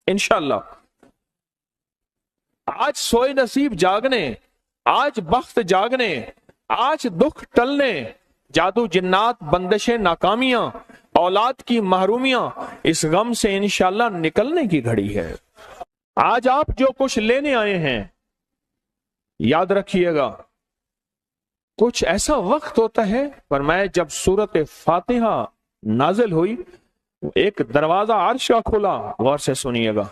انشاءاللہ۔ آج سوئے نصیب جاگنے، آج بخت جاگنے، آج دکھ ٹلنے، جادو جنات بندشیں ناکامیاں، اولاد کی محرومیاں، اس غم سے انشاءاللہ نکلنے کی گھڑی ہے۔ آج آپ جو کچھ لینے آئے ہیں، یاد رکھیے گا کچھ ایسا وقت ہوتا ہے، فرمایا جب سورت فاتحہ نازل ہوئی ایک دروازہ عرش کا کھلا، غور سے سنیے گا،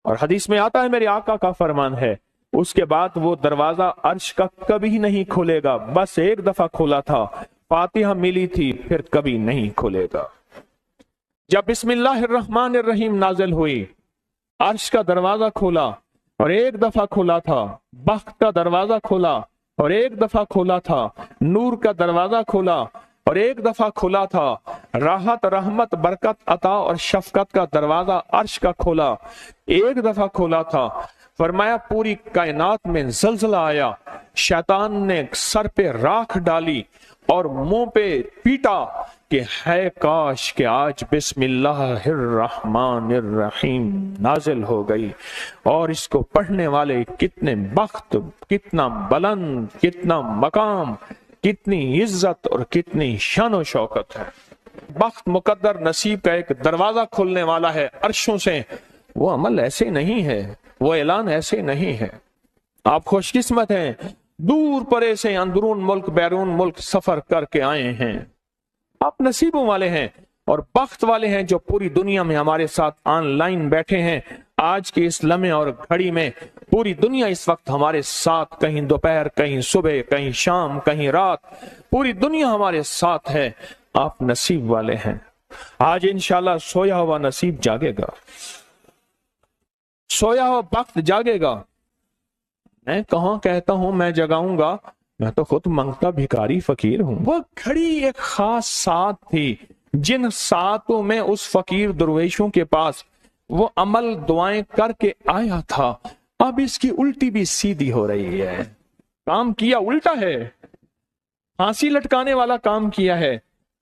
اور حدیث میں آتا ہے میرے آقا کا فرمان ہے اس کے بعد وہ دروازہ عرش کا کبھی نہیں کھلے گا، بس ایک دفعہ کھلا تھا، فاتحہ ملی تھی، پھر کبھی نہیں کھلے گا۔ جب بسم اللہ الرحمن الرحیم نازل ہوئی، عرش کا دروازہ کھولا اور ایک دفعہ کھلا تھا، بخت کا دروازہ کھولا اور ایک دفعہ کھولا تھا، نور کا دروازہ کھولا اور ایک دفعہ کھلا تھا، راحت رحمت برکت عطا اور شفقت کا دروازہ عرش کا کھولا، ایک دفعہ کھولا تھا، فرمایا پوری کائنات میں زلزلہ آیا، شیطان نے سر پہ راکھ ڈالی اور منہ پہ پیٹا کہ ہے کاش کہ آج بسم اللہ الرحمن الرحیم نازل ہو گئی، اور اس کو پڑھنے والے کتنے بخت، کتنا بلند، کتنا مقام، کتنی عزت اور کتنی شان و شوکت ہے۔ بخت مقدر نصیب کا ایک دروازہ کھلنے والا ہے عرشوں سے، وہ عمل ایسے نہیں ہے، وہ اعلان ایسے نہیں ہے۔ آپ خوش قسمت ہیں، دور پرے سے اندرون ملک بیرون ملک سفر کر کے آئے ہیں، آپ نصیبوں والے ہیں اور بخت والے ہیں جو پوری دنیا میں ہمارے ساتھ آن لائن بیٹھے ہیں۔ آج کے اس لمحے اور گھڑی میں پوری دنیا اس وقت ہمارے ساتھ، کہیں دوپہر، کہیں صبح، کہیں شام، کہیں رات، پوری دنیا ہمارے ساتھ ہے، آپ نصیب والے ہیں۔ آج انشاءاللہ سویا ہوا نصیب جاگے گا، سویا ہوا بخت جاگے گا۔ میں کہاں کہتا ہوں میں جگاؤں گا، میں تو خود منگتا بھکاری فقیر ہوں۔ وہ گھڑی ایک خاص ساتھ تھی، جن ساتوں میں اس فقیر درویشوں کے پاس وہ عمل دعائیں کر کے آیا تھا، اب اس کی الٹی بھی سیدھی ہو رہی ہے۔ کام کیا الٹا ہے، پھانسی لٹکانے والا کام کیا ہے،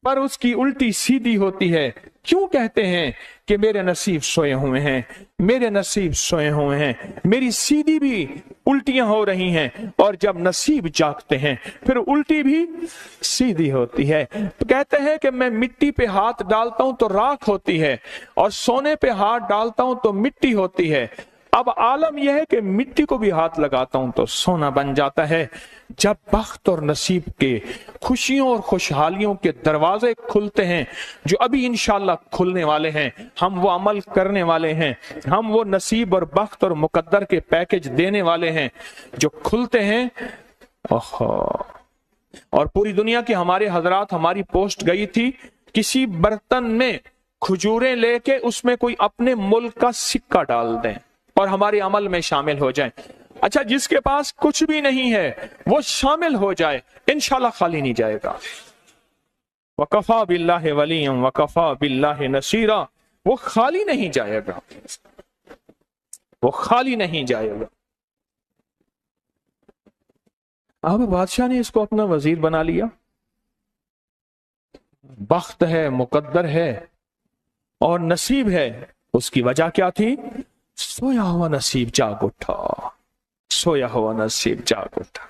پر اس کی الٹی سیدھی ہوتی ہے۔ کیوں کہتے ہیں کہ میرے نصیب سوئے ہوئے ہیں، میرے نصیب سوئے ہوئے ہیں، میری سیدھی بھی الٹیاں ہو رہی ہیں، اور جب نصیب جاگتے ہیں پھر الٹی بھی سیدھی ہوتی ہے۔ کہتے ہیں کہ میں مٹی پہ ہاتھ ڈالتا ہوں تو راکھ ہوتی ہے، اور سونے پہ ہاتھ ڈالتا ہوں تو مٹی ہوتی ہے۔ اب عالم یہ ہے کہ مٹی کو بھی ہاتھ لگاتا ہوں تو سونا بن جاتا ہے۔ جب بخت اور نصیب کے خوشیوں اور خوشحالیوں کے دروازے کھلتے ہیں، جو ابھی انشاءاللہ کھلنے والے ہیں، ہم وہ عمل کرنے والے ہیں، ہم وہ نصیب اور بخت اور مقدر کے پیکج دینے والے ہیں جو کھلتے ہیں۔ اور پوری دنیا کے ہمارے حضرات، ہماری پوسٹ گئی تھی، کسی برتن میں کھجوریں لے کے اس میں کوئی اپنے ملک کا سکہ ڈال دیں اور ہمارے عمل میں شامل ہو جائیں۔ اچھا، جس کے پاس کچھ بھی نہیں ہے وہ شامل ہو جائے، انشاءاللہ خالی نہیں جائے گا۔ وَكَفَى بِاللَّهِ وَلِيًّا وَكَفَى بِاللَّهِ نَصِيرًا، وہ خالی نہیں جائے گا، وہ خالی نہیں جائے گا۔ اب بادشاہ نے اس کو اپنا وزیر بنا لیا، بخت ہے، مقدر ہے اور نصیب ہے۔ اس کی وجہ کیا تھی؟ سویا ہوا نصیب جاگ اٹھا، سویا ہوا نصیب جاگ اٹھا۔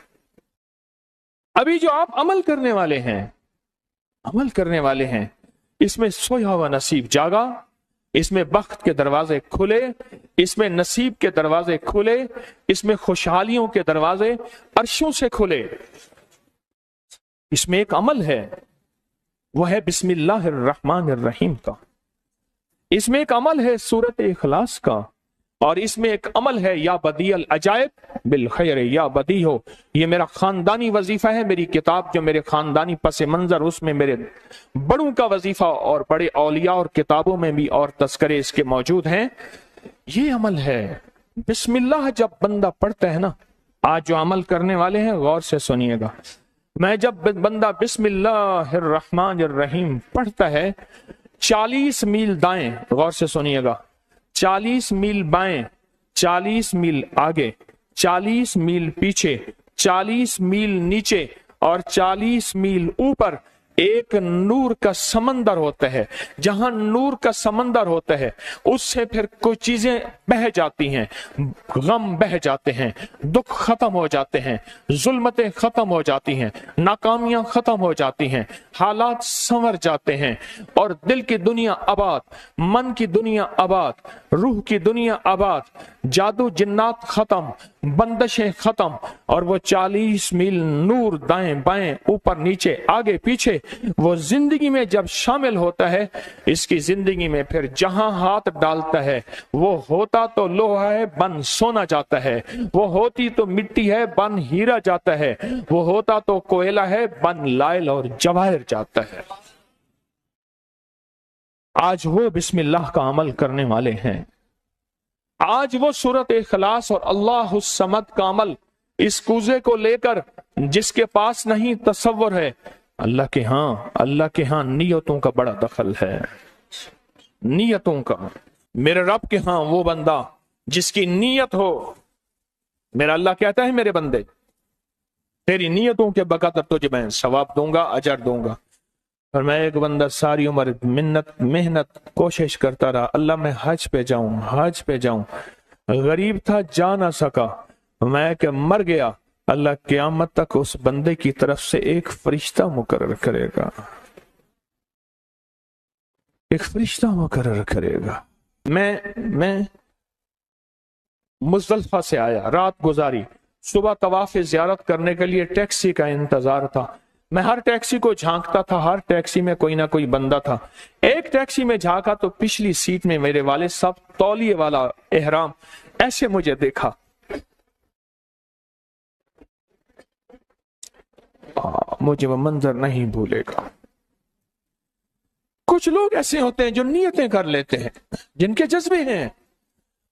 ابھی جو آپ عمل کرنے والے ہیں، عمل کرنے والے ہیں، اس میں سویا ہوا نصیب جاگا، اس میں بخت کے دروازے کھلے، اس میں نصیب کے دروازے کھلے، اس میں خوشحالیوں کے دروازے عرشوں سے کھلے۔ اس میں ایک عمل ہے، وہ ہے بسم اللہ الرحمن الرحیم کا۔ اس میں ایک عمل ہے سورت اخلاص کا، اور اس میں ایک عمل ہے یا بدیع العجائب بالخیر یا بدیع ہو۔ یہ میرا خاندانی وظیفہ ہے، میری کتاب جو میرے خاندانی پس منظر، اس میں میرے بڑوں کا وظیفہ اور بڑے اولیاء اور کتابوں میں بھی اور تذکرے اس کے موجود ہیں۔ یہ عمل ہے بسم اللہ، جب بندہ پڑھتا ہے نا، آج جو عمل کرنے والے ہیں غور سے سنیے گا، میں جب بندہ بسم اللہ الرحمن الرحیم پڑھتا ہے، 40 میل دائیں، غور سے سنیے گا، 40 میل بائیں، 40 میل آگے، 40 میل پیچھے، 40 میل نیچے اور 40 میل اوپر एक नूर का समंदर होता है, जहां नूर का समंदर होता है उससे फिर कुछ चीजें बह जाती हैं, गम बह जाते हैं, दुख खत्म हो जाते हैं, जुल्मतें खत्म हो जाती हैं, नाकामियां खत्म हो जाती हैं, हालात संवर जाते हैं और दिल की दुनिया आबाद, मन की दुनिया आबाद, रूह की दुनिया आबाद, जादू जिन्नात खत्म, बंदशें खत्म और वो 40 मील नूर दाएं बाएं ऊपर नीचे आगे पीछे वो जिंदगी में जब शामिल होता है, इसकी जिंदगी में फिर जहां हाथ डालता है वो होता तो लोहा है बन सोना जाता है, वो होती तो मिट्टी है बन हीरा जाता है, वो होता तो कोयला है बन लाइल और जवाहिर जाता है। आज वो बिस्मिल्लाह का अमल करने वाले हैं, आज वो सूरत इखलास और अल्लाह समद का अमल इस कूजे को लेकर जिसके पास नहीं तसव्वुर है, अल्लाह के हां नियतों का बड़ा दखल है, नियतों का। मेरे रब के हां वो बंदा जिसकी नियत हो, मेरा अल्लाह कहता है मेरे बंदे तेरी नियतों के बकदर तुझे मैं सवाब दूंगा, अजर दूंगा। और मैं एक बंदा सारी उम्र मेहनत कोशिश करता रहा, अल्लाह मैं हज पे जाऊं, गरीब था जा ना सका, मैं क्या मर गया, अल्लाह क़यामत तक उस बंदे की तरफ से एक फरिश्ता मुकर्रर करेगा, एक फरिश्ता मुकर्रर करेगा। मैं मुज़दलिफ़ा से आया, रात गुजारी, सुबह तवाफ़ ज़ियारत करने के लिए टैक्सी का इंतजार था। मैं हर टैक्सी को झांकता था, हर टैक्सी में कोई ना कोई बंदा था। एक टैक्सी में झांका तो पिछली सीट में मेरे वाले साहब तौलिए वाला एहराम, ऐसे मुझे देखा, मुझे वो मंजर नहीं भूलेगा। कुछ लोग ऐसे होते हैं जो नियतें कर लेते हैं, जिनके जज्बे हैं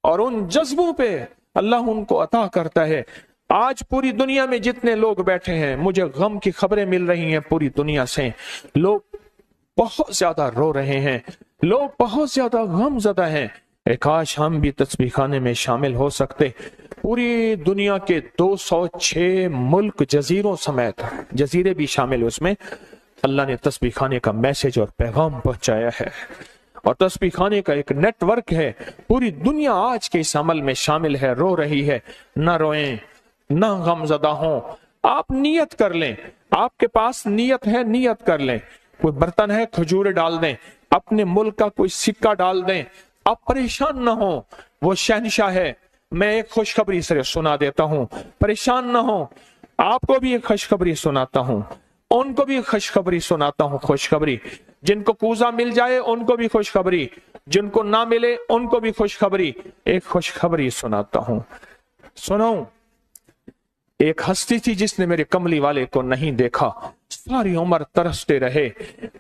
और उन जज्बों पे अल्लाह उनको अता करता है। आज पूरी दुनिया में जितने लोग बैठे हैं, मुझे गम की खबरें मिल रही हैं पूरी दुनिया से, लोग बहुत ज्यादा रो रहे हैं, लोग बहुत ज्यादा गमज़दा हैं। काश हम भी तस्बीह खाने में शामिल हो सकते। पूरी दुनिया के 206 मुल्क जजीरों समेत, जजीरे भी शामिल, उसमें अल्लाह ने तस्बीह खाने का मैसेज और पैगाम पहुंचाया है और तस्बीह खाने का एक नेटवर्क है। पूरी दुनिया आज के इस अमल में शामिल है, रो रही है। ना रोएं, ना गमज़दा हो, आप नियत कर लें, आपके पास नियत है, नियत कर लें। कोई बर्तन है, खजूर डाल दें, अपने मुल्क का कोई सिक्का डाल दें, आप परेशान ना हो, वो शहंशाह है। मैं एक खुशखबरी से सुना देता हूं, परेशान ना हो, आपको भी एक खुशखबरी सुनाता हूं, उनको भी खुशखबरी सुनाता हूं। खुशखबरी, जिनको कूजा मिल जाए उनको भी खुशखबरी, जिनको ना मिले उनको भी खुशखबरी। एक खुशखबरी सुनाता हूं, सुनो। एक हस्ती थी जिसने मेरे कमली वाले को नहीं देखा, सारी उम्र तरसते रहे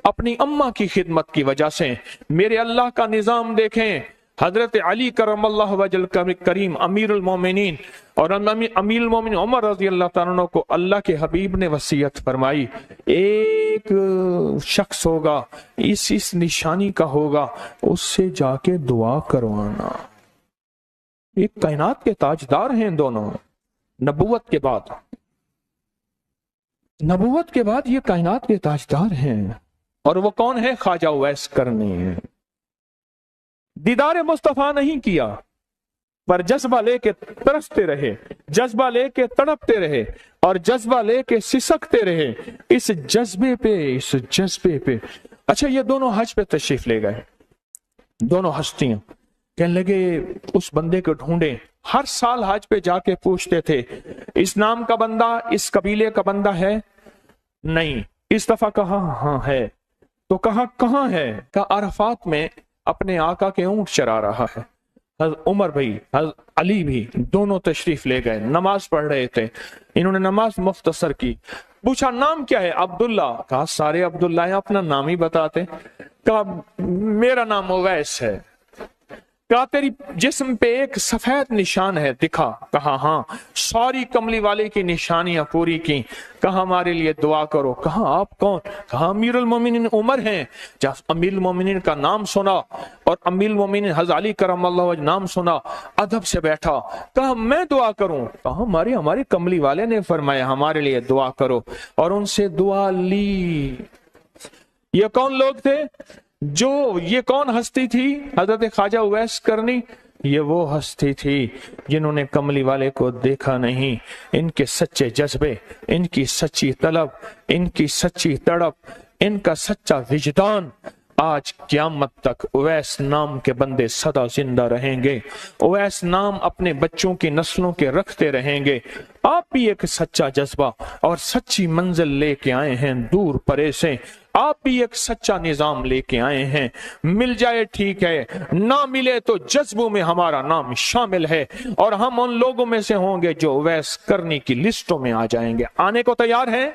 अपनी अम्मा की खिदमत की वजह से। मेरे अल्लाह का निजाम देखें, हजरत अली करमल्लाहु वजल करीम अमीरुल मोमिनीन और अमीरुल मोमिनीन उमर रज़ी अल्लाह तआला अन्हु को अल्लाह के हबीब ने वसीयत फरमाई, एक शख्स होगा, इस निशानी का होगा, उससे जाके दुआ करवाना। ये कायनात के ताजदार हैं दोनों, नबूवत के बाद ये कायनात के ताजदार हैं। और वो कौन है? ख्वाजा उवैस करनी है। दीदार मुस्तफा नहीं किया, पर जज्बा लेके तरसते रहे, जज्बा लेके तड़पते रहे और जज्बा लेके सिसकते रहे। इस जज्बे पे अच्छा, ये दोनों हज पे तशरीफ ले गए, दोनों हस्तियां। कहने लगे उस बंदे को ढूंढे। हर साल हज पे जाके पूछते थे, इस नाम का बंदा, इस कबीले का बंदा है? नहीं। इस दफा कहा हाँ है। तो कहा कहाँ है? कहा अरफात में अपने आका के ऊंट चरा रहा है। उमर भाई, अली भी, दोनों तशरीफ ले गए, नमाज पढ़ रहे थे। इन्होंने नमाज मुख्तसर की। पूछा नाम क्या है? अब्दुल्ला। कहा सारे अब्दुल्ला है, अपना नाम ही बताते। कहा मेरा नाम उवैस है। कहा तेरी जिस्म पे एक सफेद निशान है, दिखा। कहा हाँ। सारी कमली वाले की निशानियां पूरी की। कहा हमारे लिए दुआ करो। कहा आप कौन? कहा अमीरुल मोमिनीन उमर हैं। जब अमीरुल मोमिनीन का नाम सुना और अमीरुल मोमिनीन हज़रत अली करमल्लाहु वजह नाम सुना, अदब से बैठा। कहा मैं दुआ करूं? कहा हमारे कमली वाले ने फरमाया हमारे लिए दुआ करो। और उनसे दुआ ली। یہ کون لوگ تھے؟ یہ کون ہستی تھی؟ حضرت خواجہ اویس کرنی، یہ وہ ہستی تھی جنہوں نے کملی والے کو دیکھا نہیں۔ ان کے سچے جذبے، ان کی سچی طلب، ان کی سچی تڑپ، ان کا سچا وجدان، آج قیامت تک اویس نام کے بندے سدا زندہ رہیں گے۔ اویس نام اپنے بچوں کی نسلوں کے رکھتے رہیں گے۔ آپ بھی ایک سچا جذبہ اور سچی منزل لے کے آئے ہیں دور پرے سے، آپ بھی ایک سچا نظام لے کے آئے ہیں۔ مل جائے ٹھیک ہے، نہ ملے تو جذبوں میں ہمارا نام شامل ہے، اور ہم ان لوگوں میں سے ہوں گے جو اویس کرنی کی لسٹوں میں آ جائیں گے۔ آنے کو تیار ہیں؟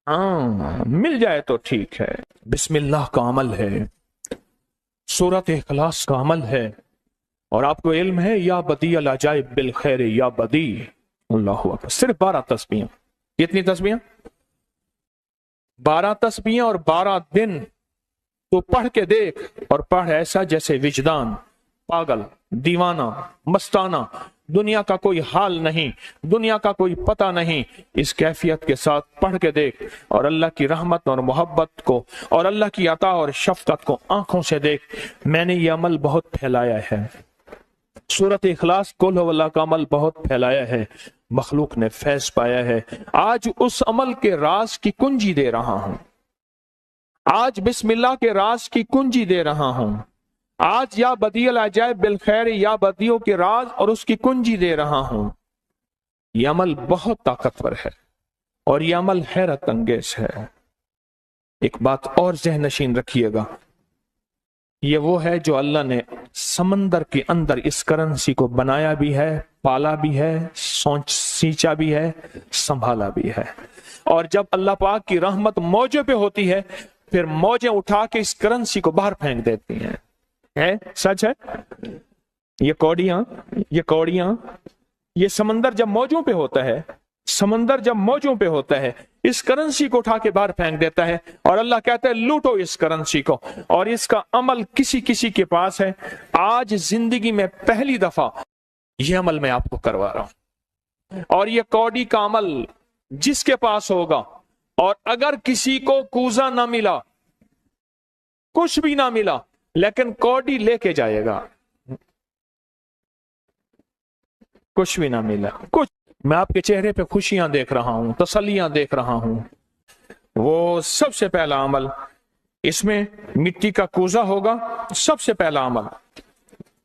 ہاں، مل جائے تو ٹھیک ہے۔ بسم اللہ کا عمل ہے، سورۃ اخلاص کا عمل ہے، اور آپ کو علم ہے یا بدیع العجائب بالخیر یا بدیع۔ اللہ اکبر۔ صرف 12 تسبیحاں۔ کتنی تسبیحاں؟ 12 تسبیحاں اور 12 دن تو پڑھ کے دیکھ، اور پڑھ ایسا جیسے وجدان پاگل، دیوانہ، مستانہ، دنیا کا کوئی حال نہیں، دنیا کا کوئی پتہ نہیں، اس کیفیت کے ساتھ پڑھ کے دیکھ، اور اللہ کی رحمت اور محبت کو اور اللہ کی عطا اور شفقت کو آنکھوں سے دیکھ۔ میں نے یہ عمل بہت پھیلایا ہے، سورۃ اخلاص قل هو اللہ کا عمل بہت پھیلایا ہے، مخلوق نے فیض پایا ہے۔ آج اس عمل کے راز کی کنجی دے رہا ہوں، آج بسم اللہ کے راز کی کنجی دے رہا ہوں، آج یا بدیع العجائب بالخیر یا بدیع کے راز اور اس کی کنجی دے رہا ہوں۔ یہ عمل بہت طاقتور ہے اور یہ عمل حیرت انگیز ہے۔ ایک بات اور ذہن نشین رکھیے گا، یہ وہ ہے جو اللہ نے سمندر کے اندر اس کرنسی کو بنایا بھی ہے، پالا بھی ہے، سینچا بھی ہے، سنبھالا بھی ہے، اور جب اللہ پاک کی رحمت موجوں پہ ہوتی ہے پھر موجیں اٹھا کے اس کرنسی کو باہر پھینک دیتی ہیں۔ ہے سچ ہے؟ یہ کوڑیاں یہ سمندر جب موجوں پہ ہوتا ہے، سمندر جب موجوں پہ ہوتا ہے اس کرنسی کو اٹھا کے باہر پھینک دیتا ہے، اور اللہ کہتا ہے لوٹو اس کرنسی کو، اور اس کا عمل کسی کے پاس ہے۔ آج زندگی میں پہلی دفعہ یہ عمل میں آپ کو کروا رہا ہوں، اور یہ کوڑی کا عمل جس کے پاس ہوگا، اور اگر کسی کو کوزہ نہ ملا، کچھ بھی نہ ملا، لیکن کوڑی لے کے جائے گا، کچھ بھی نہ ملا، کچھ، میں آپ کے چہرے پہ خوشیاں دیکھ رہا ہوں، تسلیاں دیکھ رہا ہوں، وہ سب سے پہلا عمل، اس میں مٹی کا کوزہ ہوگا، سب سے پہلا عمل،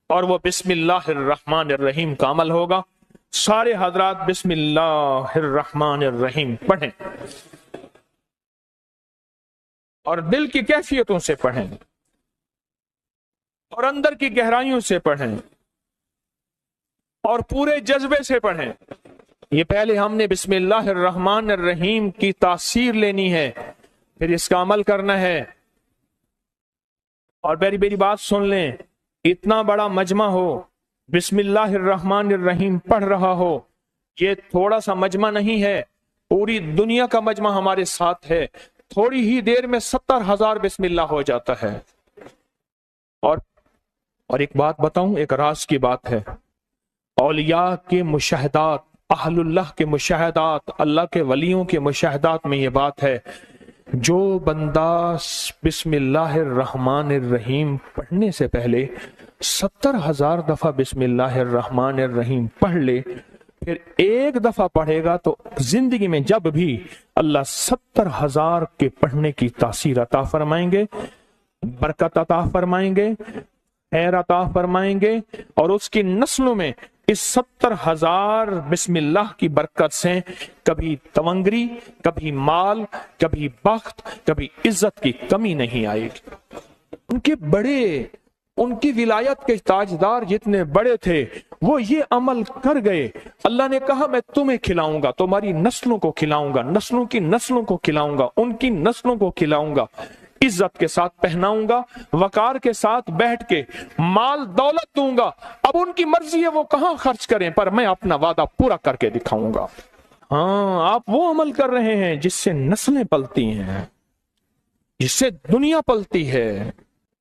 اور وہ بسم اللہ الرحمن الرحیم کا عمل ہوگا۔ سارے حضرات بسم اللہ الرحمن الرحیم پڑھیں، اور دل کی کیفیتوں سے پڑھیں، اور اندر کی گہرائیوں سے پڑھیں، اور پورے جذبے سے پڑھیں۔ یہ پہلے ہم نے بسم اللہ الرحمن الرحیم کی تاثیر لینی ہے، پھر اس کا عمل کرنا ہے۔ اور میری بات سن لیں، اتنا بڑا مجمع ہو، بسم اللہ الرحمن الرحیم پڑھ رہا ہو، یہ تھوڑا سا مجمع نہیں ہے، پوری دنیا کا مجمع ہمارے ساتھ ہے، تھوڑی ہی دیر میں 70,000 بسم اللہ ہو جاتا ہے۔ اور ایک بات بتاؤں، ایک راز کی بات ہے، اولیاء کے مشاہدات، اہل اللہ کے مشاہدات، اللہ کے ولیوں کے مشاہدات میں یہ بات ہے، جو بندہ بسم اللہ الرحمن الرحیم پڑھنے سے پہلے 70,000 دفعہ بسم اللہ الرحمن الرحیم پڑھ لے، پھر ایک دفعہ پڑھے گا تو زندگی میں جب بھی اللہ 70,000 کے پڑھنے کی تاثیر عطا فرمائیں گے، برکت عطا فرمائیں گے، خیر عطا فرمائیں گے، اور اس کی نسلوں میں اس 70,000 بسم اللہ کی برکت سے کبھی تونگری، کبھی مال، کبھی بخت، کبھی عزت کی کمی نہیں آئے گی۔ ان کی ولایت کے تاجدار جتنے بڑے تھے وہ یہ عمل کر گئے، اللہ نے کہا میں تمہیں کھلاؤں گا، تمہاری نسلوں کو کھلاؤں گا، نسلوں کی نسلوں کو کھلاؤں گا، ان کی نسلوں کو کھلاؤں گا، عزت کے ساتھ پہناؤں گا، وقار کے ساتھ بیٹھ کے مال دولت دوں گا، اب ان کی مرضی ہے وہ کہاں خرچ کریں، پر میں اپنا وعدہ پورا کر کے دکھاؤں گا۔ ہاں، آپ وہ عمل کر رہے ہیں جس سے نسلیں پلتی ہیں، جس سے دنیا پلتی ہے۔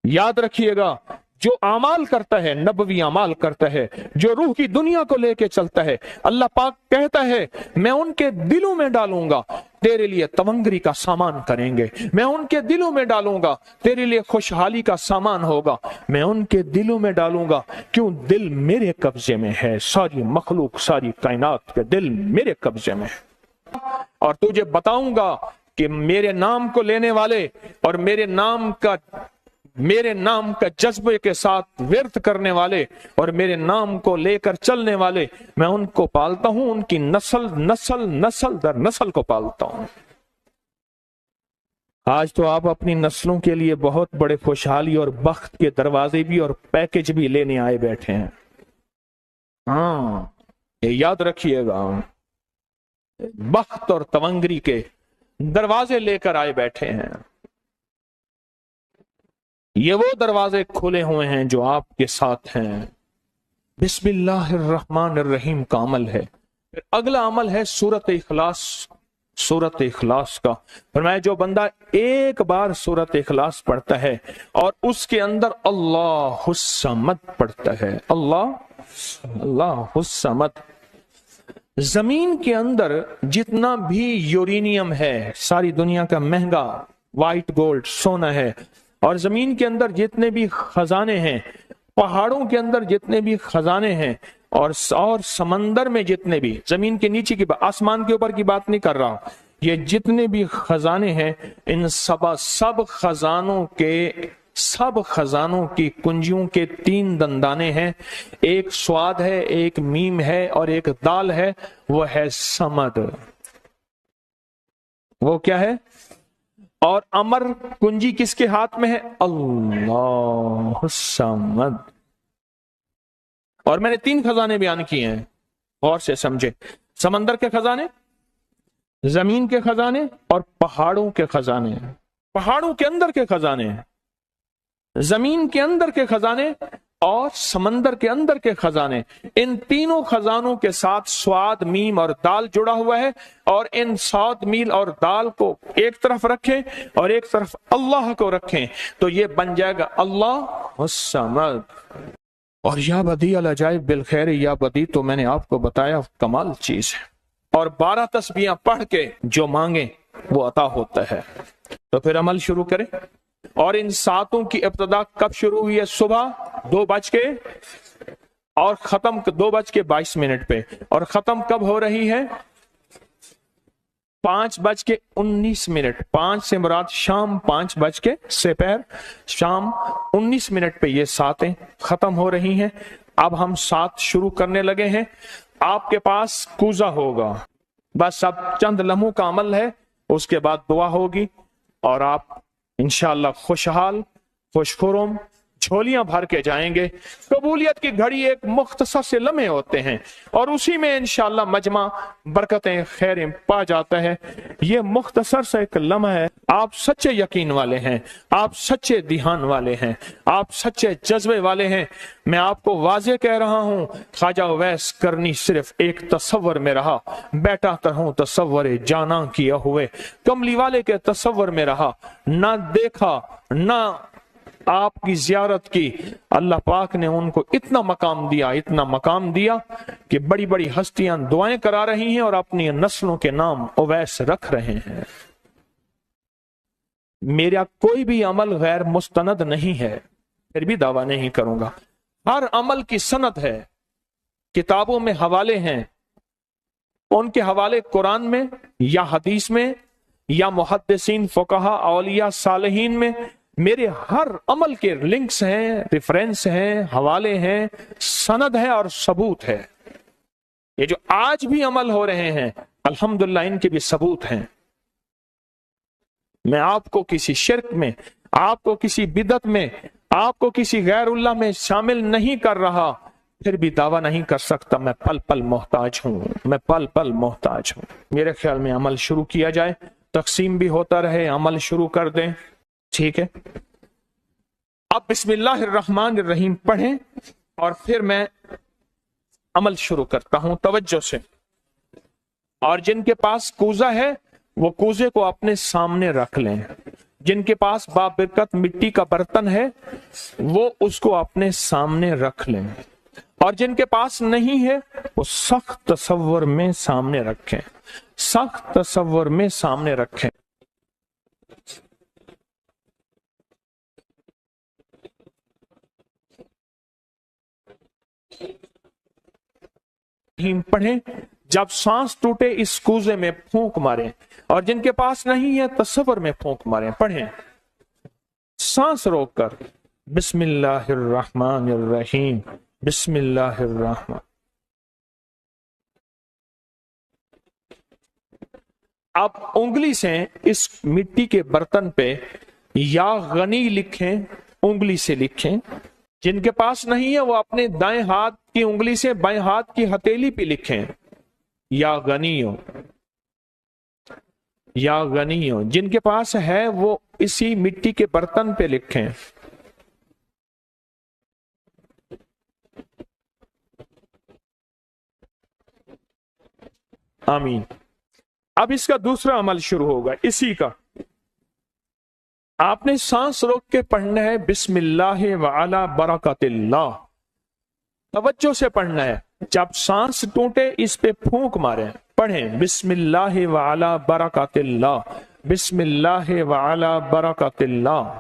یاد رکھیے گا، جو اعمال کرتا ہے، نبوی اعمال کرتا ہے، جو روح کی دنیا کو لے کے چلتا ہے، اللہ پاک کہتا ہے میں ان کے دلوں میں ڈالوں گا، तेरे लिए तवंगरी का सामान करेंगे। मैं उनके दिलों में डालूंगा, तेरे लिए खुशहाली का सामान होगा। मैं उनके दिलों में डालूंगा, क्यों दिल मेरे कब्जे में है। सारी मखलूक, सारी कायनात के दिल मेरे कब्जे में है। और तुझे बताऊंगा कि मेरे नाम को लेने वाले और मेरे नाम का जज्बे के साथ व्यर्थ करने वाले और मेरे नाम को लेकर चलने वाले, मैं उनको पालता हूं। उनकी नस्ल दर नस्ल को पालता हूं। आज तो आप अपनी नस्लों के लिए बहुत बड़े खुशहाली और बख्त के दरवाजे भी और पैकेज भी लेने आए बैठे हैं। हाँ, ये याद रखिएगा, बख्त और तवंगरी के दरवाजे लेकर आए बैठे हैं। ये वो दरवाजे खुले हुए हैं जो आपके साथ हैं। बिस्मिल्लाहिर्रहमानिर्रहीम का अमल है। फिर अगला अमल है सूरत इखलास। सूरत इखलास का फरमाया, जो बंदा एक बार सूरत इखलास पढ़ता है और उसके अंदर अल्लाहुस समद पढ़ता है, अल्लाहुस समद। जमीन के अंदर जितना भी यूरेनियम है, सारी दुनिया का महंगा व्हाइट गोल्ड सोना है, और जमीन के अंदर जितने भी खजाने हैं, पहाड़ों के अंदर जितने भी खजाने हैं, और समंदर में जितने भी, जमीन के नीचे की, आसमान के ऊपर की बात नहीं कर रहा, ये जितने भी खजाने हैं, इन सब खजानों की कुंजियों के 3 दंदाने हैं। एक स्वाद है, एक मीम है और एक दाल है, वो है समद। वो क्या है? और अमर कुंजी किसके हाथ में है? अल्लाह समद। और मैंने 3 खजाने बयान किए हैं, और से समझे। समंदर के खजाने, जमीन के खजाने और पहाड़ों के खजाने। पहाड़ों के अंदर के खजाने, जमीन के अंदर के खजाने और समंदर के अंदर के खजाने। इन तीनों खजानों के साथ स्वाद, मीम और दाल जुड़ा हुआ है। और इन स्वाद, मील और दाल को एक तरफ रखें और एक तरफ अल्लाह को रखें, तो ये बन जाएगा अल्लाह समद। और या बदी अल अजाइब बिल खैर, या बदी तो मैंने आपको बताया कमाल चीज है। और 12 तस्बीहां पढ़ के जो मांगे वो अता होता है। तो फिर अमल शुरू करें। और इन 7 की इब्तिदा कब शुरू हुई है? सुबह 2 बज के और खत्म 2 बज के 22 मिनट पे। और खत्म कब हो रही है? 5 बज के 19 मिनट। 5 से मुराद शाम 5 बज के सेपहर शाम 19 मिनट पे ये 7 खत्म हो रही हैं। अब हम 7 शुरू करने लगे हैं। आपके पास कूजा होगा, बस अब चंद लम्हों का अमल है, उसके बाद दुआ होगी और आप इंशाअल्लाह खुशहाल, खुशखुरम, झोलियां भर के जाएंगे। कबूलियत की घड़ी एक मुख्तसर से लम्हे होते हैं और उसी में इंशाअल्लाह मजमा बरकतें, खैरें पा जाता है। ये मुख्तसर से एक लम्हा है। आप सच्चे यकीन वाले हैं, आप सच्चे ध्यान वाले हैं, आप सच्चे जज्बे वाले हैं। मैं आपको वाजे कह रहा हूं, ख्वाजा उवैस करनी सिर्फ एक तसव्वुर में रहा, बैठा तरहूं तसव्वुर जाना किया हुए। कमली वाले के तसव्वुर में रहा, ना देखा ना आपकी जियारत की। अल्लाह पाक ने उनको इतना मकाम दिया कि बड़ी बड़ी हस्तियां दुआएं करा रही हैं और अपनी नस्लों के नाम उवैस रख रहे हैं। मेरा कोई भी अमल गैर मुस्तनद नहीं है, फिर भी दावा नहीं करूंगा। हर अमल की सनद है, किताबों में हवाले हैं, उनके हवाले कुरान में या हदीस में या मुहद्दिसीन, फुकहा, औलिया, सालिहीन में मेरे हर अमल के लिंक्स हैं, रेफरेंस हैं, हवाले हैं, सनद है और सबूत है। ये जो आज भी अमल हो रहे हैं अल्हम्दुलिल्लाह इनके भी सबूत हैं। मैं आपको किसी शिर्क में, आपको किसी बिदत में, आपको किसी गैरुल्लाह में शामिल नहीं कर रहा, फिर भी दावा नहीं कर सकता मैं पल पल मोहताज हूं, मैं पल पल मोहताज हूं। मेरे ख्याल में अमल शुरू किया जाए, तकसीम भी होता रहे, अमल शुरू कर दें, ठीक है। अब बिस्मिल्लाहिर्रहमानिर्रहीम पढ़ें और फिर मैं अमल शुरू करता हूं तवज्जो से। और जिनके पास कूजा है वो कूजे को अपने सामने रख लें। जिनके पास बाबरकत मिट्टी का बर्तन है वो उसको अपने सामने रख लें। और जिनके पास नहीं है वो सख्त तसव्वुर में सामने रखें, सख्त तसव्वुर में सामने रखें। पढ़ें, जब सांस टूटे इस कूजे में फूंक मारें, और जिनके पास नहीं है तसव्वुर में फूंक मारें। पढ़ें सांस रोककर, बिस्मिल्लाहिर्रहमानिर्रहीम, बिस्मिल्लाहिर्रहमान। आप उंगली से इस मिट्टी के बर्तन पे या गनी लिखें, उंगली से लिखें। जिनके पास नहीं है वो अपने दाएं हाथ की उंगली से बाएं हाथ की हथेली पे लिखें, या गनियो, या गनियो। जिनके पास है वो इसी मिट्टी के बर्तन पे लिखें। आमीन। अब इसका दूसरा अमल शुरू होगा इसी का। आपने सांस रोक के पढ़ना है बिस्मिल्लाह व अला बरकतिल्लाह, तवज्जो से पढ़ना है। जब सांस टूटे इस पे फूंक मारें। पढ़ें बिस्मिल्लाह व अला बरकतिल्लाह, बिस्मिल्लाह व अला बरकतिल्लाह।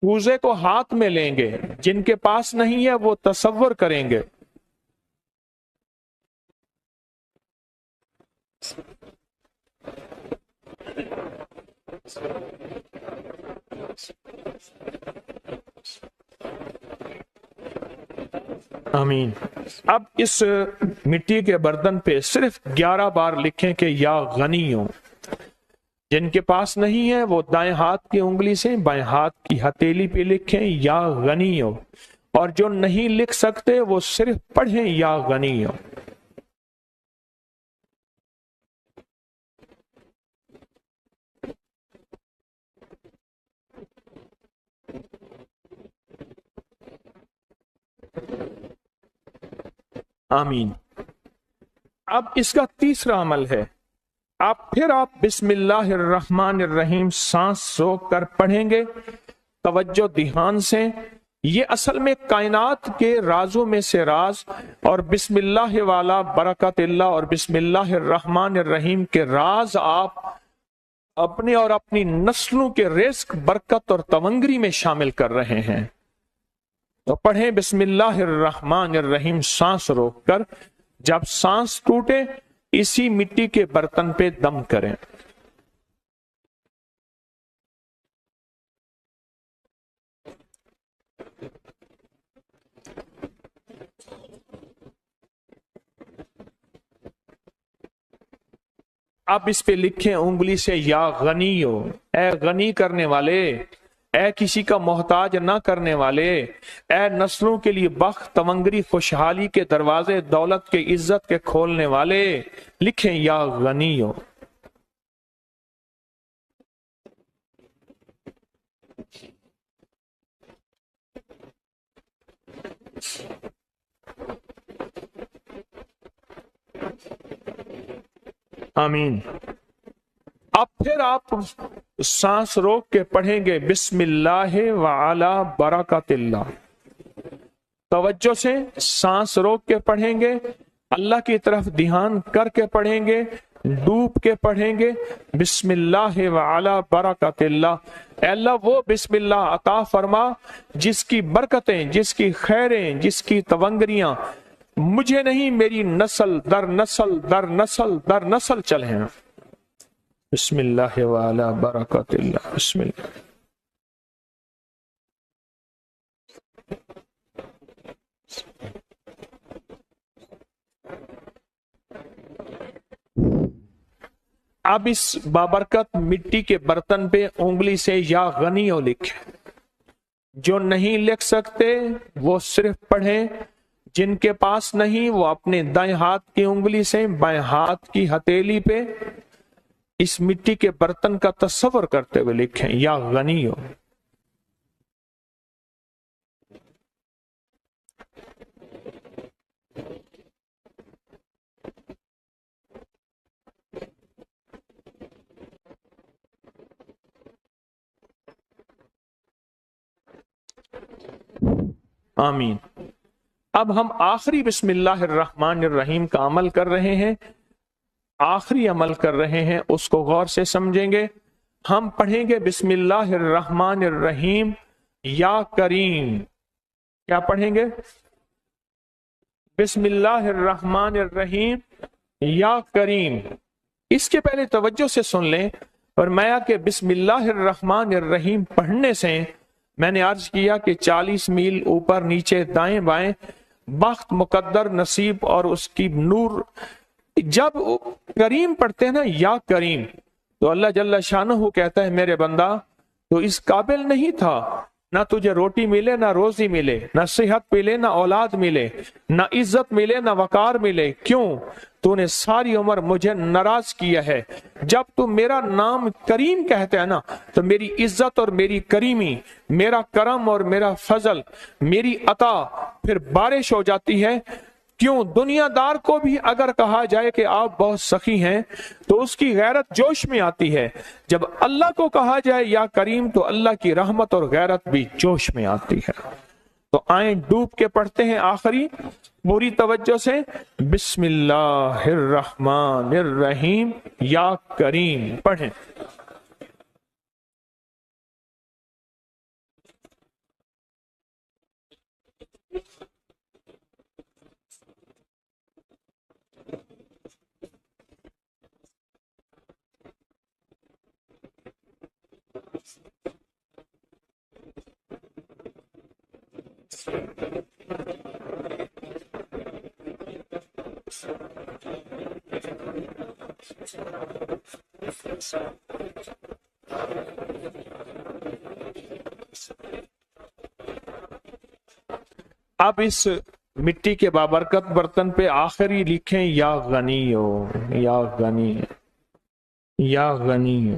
कूजे को हाथ में लेंगे, जिनके पास नहीं है वो तसव्वुर करेंगे। आमीन। अब इस मिट्टी के बर्तन पे सिर्फ 11 बार लिखें कि या गनियों। जिनके पास नहीं है वो दाएं हाथ की उंगली से बाएं हाथ की हथेली पे लिखें या गनियों, और जो नहीं लिख सकते वो सिर्फ पढ़ें या गनियों। आमीन। अब इसका तीसरा अमल है, आप बिस्मिल्लाहिर्रहमानिर्रहीम सांस रोक कर पढ़ेंगे, तवज्जो ध्यान से। ये असल में कायनात के राजों में से राज, और बिस्मिल्लाह वाला बरकतिल्लाह और बिस्मिल्लाहिर्रहमानिर्रहीम के राज आप अपने और अपनी नस्लों के रिस्क, बरकत और तवंगरी में शामिल कर रहे हैं। तो पढ़ें बिस्मिल्लाहिर्रहमानिर्रहीम सांस रोककर। जब सांस टूटे इसी मिट्टी के बर्तन पे दम करें। अब इस पे लिखें उंगली से या गनियो, ए गनी करने वाले, ए किसी का मोहताज ना करने वाले, ए नस्लों के लिए बख्त, तमंगरी, खुशहाली के दरवाजे, दौलत के, इज्जत के खोलने वाले। लिखें या गनियो। आमीन। अब फिर आप सांस रोक के पढ़ेंगे बिस्मिल्लाह व अला बरकतिल्लाह। तवज्जो से सांस रोक के पढ़ेंगे, अल्लाह की तरफ ध्यान करके पढ़ेंगे, डूब के पढ़ेंगे। बिस्मिल्लाह व अला बरकतिल्लाह। अल्लाह वो बिस्मिल्लाह अता फरमा जिसकी बरकतें, जिसकी खैरें, जिसकी तवंगरियां मुझे नहीं मेरी नस्ल दर नस्ल दर नस्ल दर नस्ल चले हैं। बिस्मिल्लाह व अला बरकतिल्लाह। बिस्मिल्लाह। अब इस बाबरकत मिट्टी के बर्तन पे उंगली से या गनियो लिखें। जो नहीं लिख सकते वो सिर्फ पढ़ें, जिनके पास नहीं वो अपने दाएं हाथ की उंगली से बाएं हाथ की हथेली पे इस मिट्टी के बर्तन का तस्वर करते हुए लिखें या गनियो। आमीन। اب ہم آخری بسم اللہ الرحمن الرحیم کا عمل کر رہے ہیں، آخری عمل کر رہے ہیں، اس کو غور سے سمجھیں گے۔ ہم پڑھیں گے بسم اللہ الرحمن الرحیم یا کریم۔ کیا پڑھیں گے؟ بسم اللہ الرحمن الرحیم یا کریم۔ اس کے پہلے توجہ سے سن لیں، فرمایا کہ بسم اللہ الرحمن الرحیم پڑھنے سے میں نے عرض کیا کہ 40 میل اوپر نیچے دائیں بائیں بخت، مقدر، نصیب اور اس کی نور۔ جب کریم پڑھتے ہیں نا، یا کریم، تو اللہ جل شانہ کہتا ہے میرے بندہ تو اس قابل نہیں تھا، نہ تجھے روٹی ملے، نہ روزی ملے، نہ صحت ملے، نہ اولاد ملے، نہ عزت ملے، نہ وقار ملے۔ کیوں؟ تو نے ساری عمر مجھے ناراض کیا ہے۔ جب تو میرا نام کریم کہتے ہیں نا، تو میری عزت اور میری کریمی، میرا کرم اور میرا فضل، میری عطا پھر بارش ہو جاتی ہے۔ کیوں؟ دنیا دار کو بھی اگر کہا جائے کہ آپ بہت سخی ہیں تو اس کی غیرت جوش میں آتی ہے، جب اللہ کو کہا جائے یا کریم تو اللہ کی رحمت اور غیرت بھی جوش میں آتی ہے۔ تو آئیں ڈوب کے پڑھتے ہیں آخری پوری توجہ سے، بسم اللہ الرحمن الرحیم یا کریم پڑھیں۔ اب اس مٹی کے بابرکت برتن پہ آخری لکھیں یا غنی ہو، یا غنی، یا غنی۔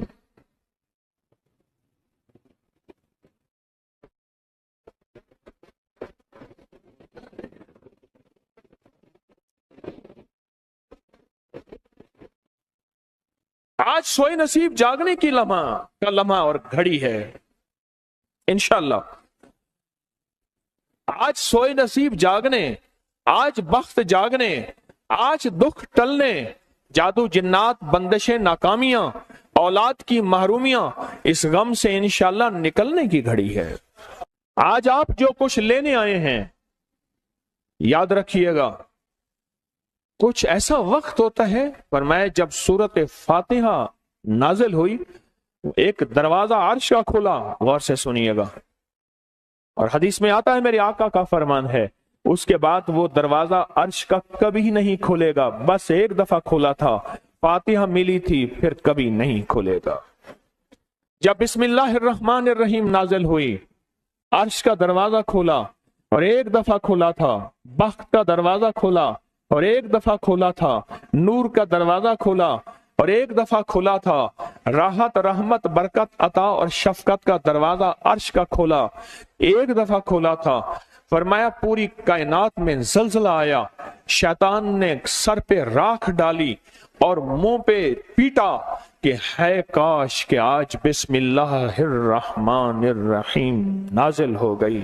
آج سوئے نصیب جاگنے کی لمحہ اور گھڑی ہے انشاءاللہ۔ آج سوئے نصیب جاگنے، آج بخت جاگنے، آج دکھ ٹلنے، جادو جنات بندشیں ناکامیاں، اولاد کی محرومیاں، اس غم سے انشاءاللہ نکلنے کی گھڑی ہے۔ آج آپ جو کچھ لینے آئے ہیں، یاد رکھیے گا کچھ ایسا وقت ہوتا ہے، فرمایا جب سورت فاتحہ نازل ہوئی ایک دروازہ عرش کا کھلا، غور سے سنیے گا، اور حدیث میں آتا ہے میرے آقا کا فرمان ہے، اس کے بعد وہ دروازہ عرش کا کبھی نہیں کھلے گا، بس ایک دفعہ کھلا تھا، فاتحہ ملی تھی، پھر کبھی نہیں کھلے گا۔ جب بسم اللہ الرحمن الرحیم نازل ہوئی، عرش کا دروازہ کھولا اور ایک دفعہ کھلا تھا، بخت کا دروازہ کھولا اور ایک دفعہ کھولا تھا، نور کا دروازہ کھولا اور ایک دفعہ کھولا تھا، راحت، رحمت، برکت، عطا اور شفقت کا دروازہ عرش کا کھولا، ایک دفعہ کھولا تھا۔ فرمایا پوری کائنات میں زلزلہ آیا، شیطان نے سر پہ راکھ ڈالی اور منہ پہ پیٹا کہ ہے کاش کہ آج بسم اللہ الرحمن الرحیم نازل ہو گئی،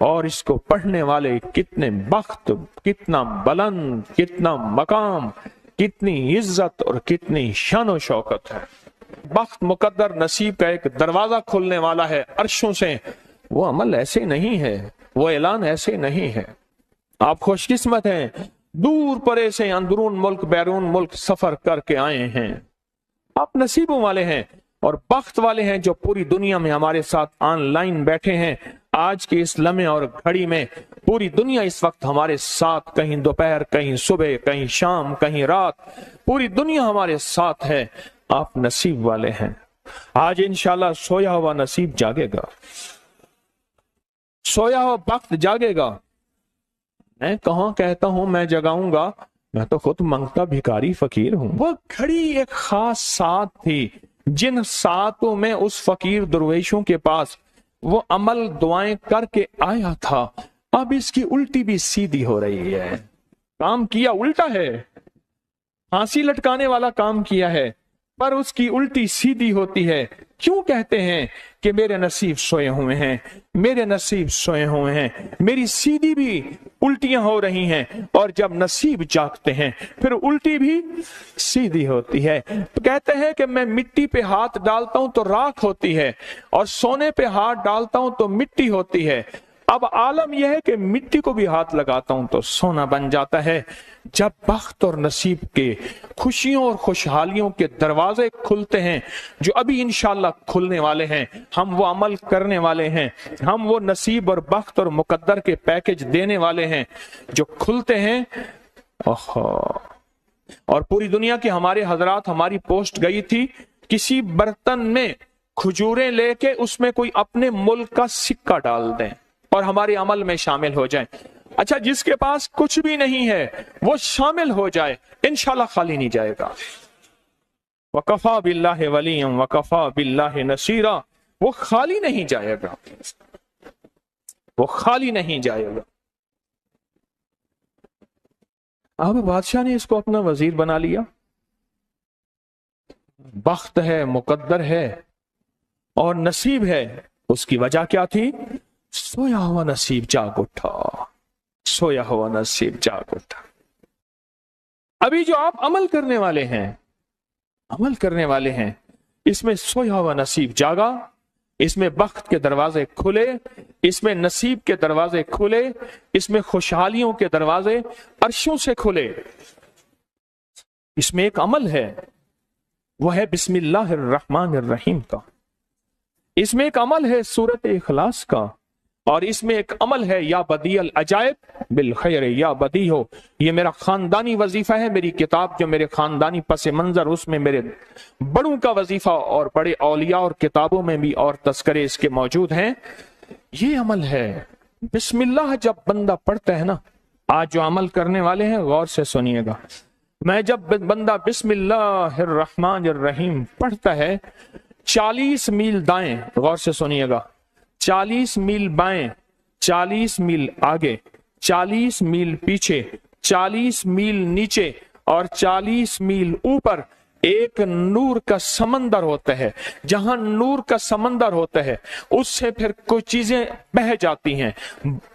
اور اس کو پڑھنے والے کتنے بخت، کتنا بلند، کتنا مقام، کتنی عزت اور کتنی شان و شوکت ہے۔ بخت، مقدر، نصیب کا ایک دروازہ کھلنے والا ہے عرشوں سے۔ وہ عمل ایسے نہیں ہے، وہ اعلان ایسے نہیں ہے۔ آپ خوش قسمت ہیں، دور پرے سے اندرون ملک بیرون ملک سفر کر کے آئے ہیں، آپ نصیبوں والے ہیں اور بخت والے ہیں جو پوری دنیا میں ہمارے ساتھ آن لائن بیٹھے ہیں۔ آج کے اس لمحے اور گھڑی میں پوری دنیا اس وقت ہمارے ساتھ، کہیں دوپہر، کہیں صبح، کہیں شام، کہیں رات، پوری دنیا ہمارے ساتھ ہے۔ آپ نصیب والے ہیں۔ آج انشاءاللہ سویا ہوا نصیب جاگے گا، سویا ہوا بخت جاگے گا۔ میں کہاں کہتا ہوں میں جگاؤں گا، میں تو خود منگتا بھکاری فقیر ہوں۔ وہ گھڑی ایک خاص ساتھ تھی، جن ساتوں میں اس فقیر درویشوں کے پاس وہ عمل دعائیں کر کے آیا تھا، اب اس کی الٹی بھی سیدھی ہو رہی ہے۔ کام کیا الٹا ہے، پھانسی لٹکانے والا کام کیا ہے، पर उसकी उल्टी सीधी होती है। क्यों कहते हैं कि मेरे नसीब सोए हुए हैं, मेरे नसीब सोए हुए हैं, मेरी सीधी भी उल्टियां हो रही हैं, और जब नसीब जागते हैं फिर उल्टी भी सीधी होती है। तो कहते हैं कि मैं मिट्टी पे हाथ डालता हूं तो राख होती है, और सोने पे हाथ डालता हूं तो मिट्टी होती है। अब आलम यह है कि मिट्टी को भी हाथ लगाता हूं तो सोना बन जाता है। जब बख्त और नसीब के खुशियों और खुशहालियों के दरवाजे खुलते हैं, जो अभी इंशाल्लाह खुलने वाले हैं, हम वो अमल करने वाले हैं, हम वो नसीब और बख्त और मुकद्दर के पैकेज देने वाले हैं जो खुलते हैं। ओहो, और पूरी दुनिया के हमारे हजरात, हमारी पोस्ट गई थी, किसी बर्तन में खजूरें लेके उसमें कोई अपने मुल्क का सिक्का डाल दें और हमारे अमल में शामिल हो जाए। अच्छा, जिसके पास कुछ भी नहीं है वो शामिल हो जाए, इंशाल्लाह खाली नहीं जाएगा। वकफा बिल्लाहि वलिय्यन वकफा बिल्लाहि नसीरा, वो खाली नहीं जाएगा, वो खाली नहीं जाएगा। अब बादशाह ने इसको अपना वजीर बना लिया, बख्त है, मुकद्दर है और नसीब है। उसकी वजह क्या थी? सोया हुआ नसीब जाग उठा, सोया हुआ नसीब जाग उठा। अभी जो आप अमल करने वाले हैं, अमल करने वाले हैं, इसमें सोया हुआ नसीब जागा, इसमें बख्त के दरवाजे खुले, इसमें नसीब के दरवाजे खुले, इसमें खुशहालियों के दरवाजे अर्शों से खुले। इसमें एक अमल है, वो है बिस्मिल्लाहिर रहमानिर रहीम का। इसमें एक अमल है सूरत इखलास का, और इसमें एक अमल है या बदीअल अजायब बिल खैर या बदी हो। ये मेरा खानदानी वजीफा है, मेरी किताब जो मेरे खानदानी पस मंजर, उसमें मेरे बड़ों का वजीफा और बड़े औलिया और किताबों में भी और तस्करे इसके मौजूद हैं। ये अमल है बिस्मिल्लाह। जब बंदा पढ़ता है ना, आज जो अमल करने वाले हैं गौर से सुनिएगा, मैं जब बंदा बिस्मिल्लाहिर रहमानिर रहीम पढ़ता है, 40 मील दाएं, गौर से सुनिएगा, 40 मील बाएं, 40 मील आगे, 40 मील पीछे, 40 मील नीचे और 40 मील ऊपर एक नूर का समंदर होता है। जहां नूर का समंदर होता है उससे फिर कुछ चीजें बह जाती हैं,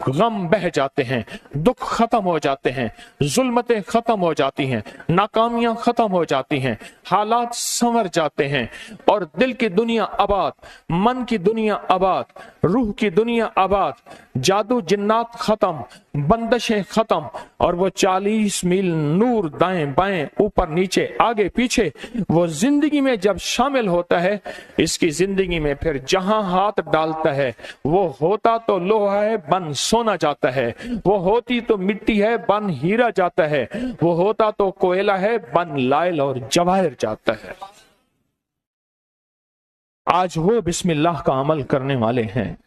गम बह जाते हैं, दुख खत्म हो जाते हैं, जुल्मतें खत्म हो जाती हैं, नाकामियां खत्म हो जाती हैं, हालात संवर जाते हैं और दिल की दुनिया आबाद, मन की दुनिया आबाद, रूह की दुनिया आबाद, जादू जिन्नात खत्म, बंदशें खत्म, और वो 40 मील नूर दाएं बाएं ऊपर नीचे आगे पीछे वो जिंदगी में जब शामिल होता है, इसकी जिंदगी में फिर जहां हाथ डालता है वो होता तो लोहा है बन सोना जाता है, वो होती तो मिट्टी है बन हीरा जाता है, वो होता तो कोयला है बन लाइल और जवाहिर जाता है। आज वो बिस्मिल्लाह का अमल करने वाले हैं,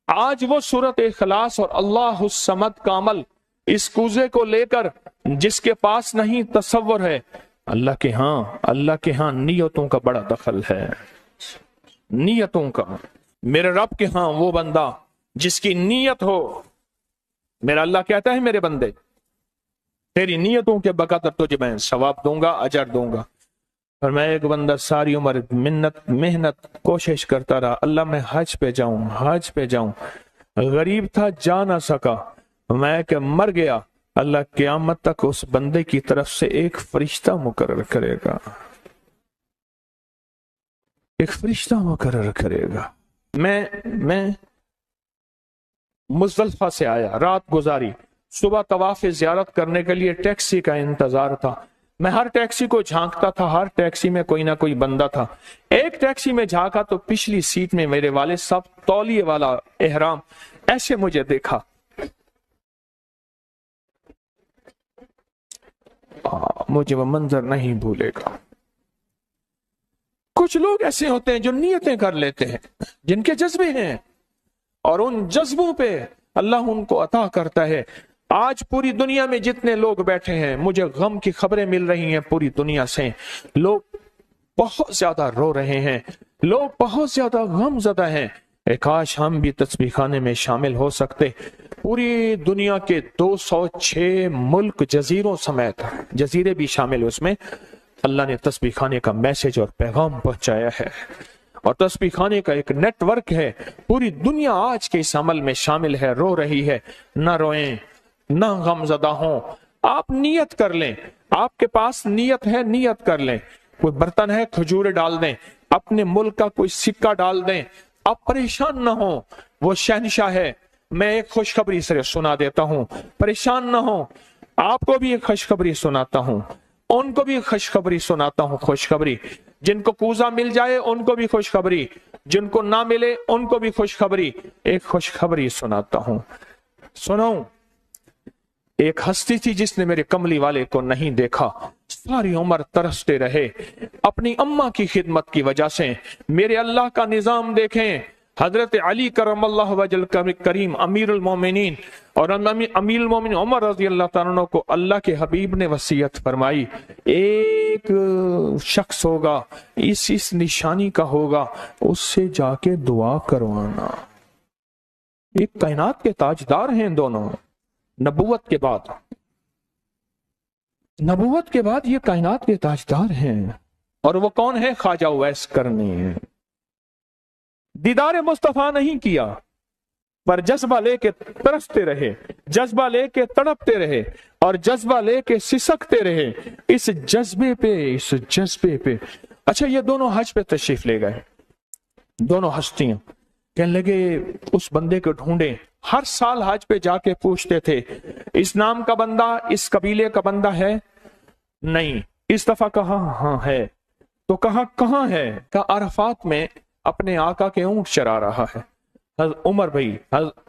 आज वो सूरत इखलास और अल्लाह समद का अमल, इस कूजे को लेकर जिसके पास नहीं तसव्वुर है, अल्लाह के हां नियतों का बड़ा दखल है, नियतों का। मेरे रब के हां वो बंदा जिसकी नीयत हो, मेरा अल्लाह कहता है मेरे बंदे तेरी नियतों के बकदर तुझे मैं सवाब दूंगा, अजर दूंगा। और मैं एक बंदा सारी उम्र मेहनत कोशिश करता रहा, अल्लाह मैं हज पे जाऊं, गरीब था जा ना सका, मैं क्या मर गया, अल्लाह क़यामत तक उस बंदे की तरफ से एक फरिश्ता मुकर्रर करेगा, एक फरिश्ता मुकर्रर करेगा। मैं मुज़दलिफा से आया, रात गुजारी, सुबह तवाफ ज़ियारत करने के लिए टैक्सी का इंतजार था। मैं हर टैक्सी को झांकता था, हर टैक्सी में कोई ना कोई बंदा था। एक टैक्सी में झांका तो पिछली सीट में मेरे वाले साहब तौलिए वाला एहराम, ऐसे मुझे देखा, मुझे वो मंजर नहीं भूलेगा। कुछ लोग ऐसे होते हैं जो नियतें कर लेते हैं, जिनके जज्बे हैं, और उन जज्बों पे अल्लाह उनको अता करता है। आज पूरी दुनिया में जितने लोग बैठे हैं, मुझे गम की खबरें मिल रही हैं पूरी दुनिया से, लोग बहुत ज्यादा रो रहे हैं, लोग बहुत ज्यादा गमज़दा हैं। काश हम भी तस्बीह खाने में शामिल हो सकते। पूरी दुनिया के 206 मुल्क जजीरों समेत, जजीरे भी शामिल उसमें, अल्लाह ने तस्बीह खाने का मैसेज और पैगाम पहुंचाया है, और तस्बीह खाने का एक नेटवर्क है। पूरी दुनिया आज के इस अमल में शामिल है, रो रही है। ना रोएं, ना गमज़दा हों, आप नियत कर लें। आपके पास नियत है, नियत कर लें। कोई बर्तन है, खजूर डाल दें, अपने मुल्क का कोई सिक्का डाल दें। आप परेशान ना हो, वो शहंशाह है। मैं एक खुशखबरी से सुना देता हूं, परेशान ना हो। आपको भी एक खुशखबरी सुनाता हूं, उनको भी खुशखबरी सुनाता हूं। खुशखबरी, जिनको कूजा मिल जाए उनको भी खुशखबरी, जिनको ना मिले उनको भी खुशखबरी। एक खुशखबरी सुनाता हूं, सुनो। एक हस्ती थी जिसने मेरे कमली वाले को नहीं देखा, सारी उम्र तरसते रहे अपनी अम्मा की खिदमत की वजह से। मेरे अल्लाह का निजाम देखें, हजरत अली करमल्लाहु वजल करीम अमीरुल मोमिनीन और अमीरुल मोमिनीन उमर रजी अल्लाह तआला अन्हु को अल्लाह के हबीब ने वसीयत फरमाई, एक शख्स होगा, इस निशानी का होगा, उससे जाके दुआ करवाना। एक कायनात के ताजदार हैं दोनों, नबूवत के बाद, नबूवत के बाद ये कायनात के ताजदार हैं। और वो कौन है? ख्वाजा उवैस करनी है। दीदार मुस्तफा नहीं किया, पर जज्बा लेके तरसते रहे, जज्बा लेके तड़पते रहे और जज्बा लेके सिसकते रहे। इस जज्बे पे अच्छा, ये दोनों हज पे तशरीफ ले गए, दोनों हस्तियां। कहने लगे उस बंदे को ढूंढे। हर साल हज पे जाके पूछते थे, इस नाम का बंदा, इस कबीले का बंदा है? नहीं। इस दफा कहा हाँ है। तो कहा कहाँ है? कहा अरफात में अपने आका के ऊंट चरा रहा है। उमर भाई,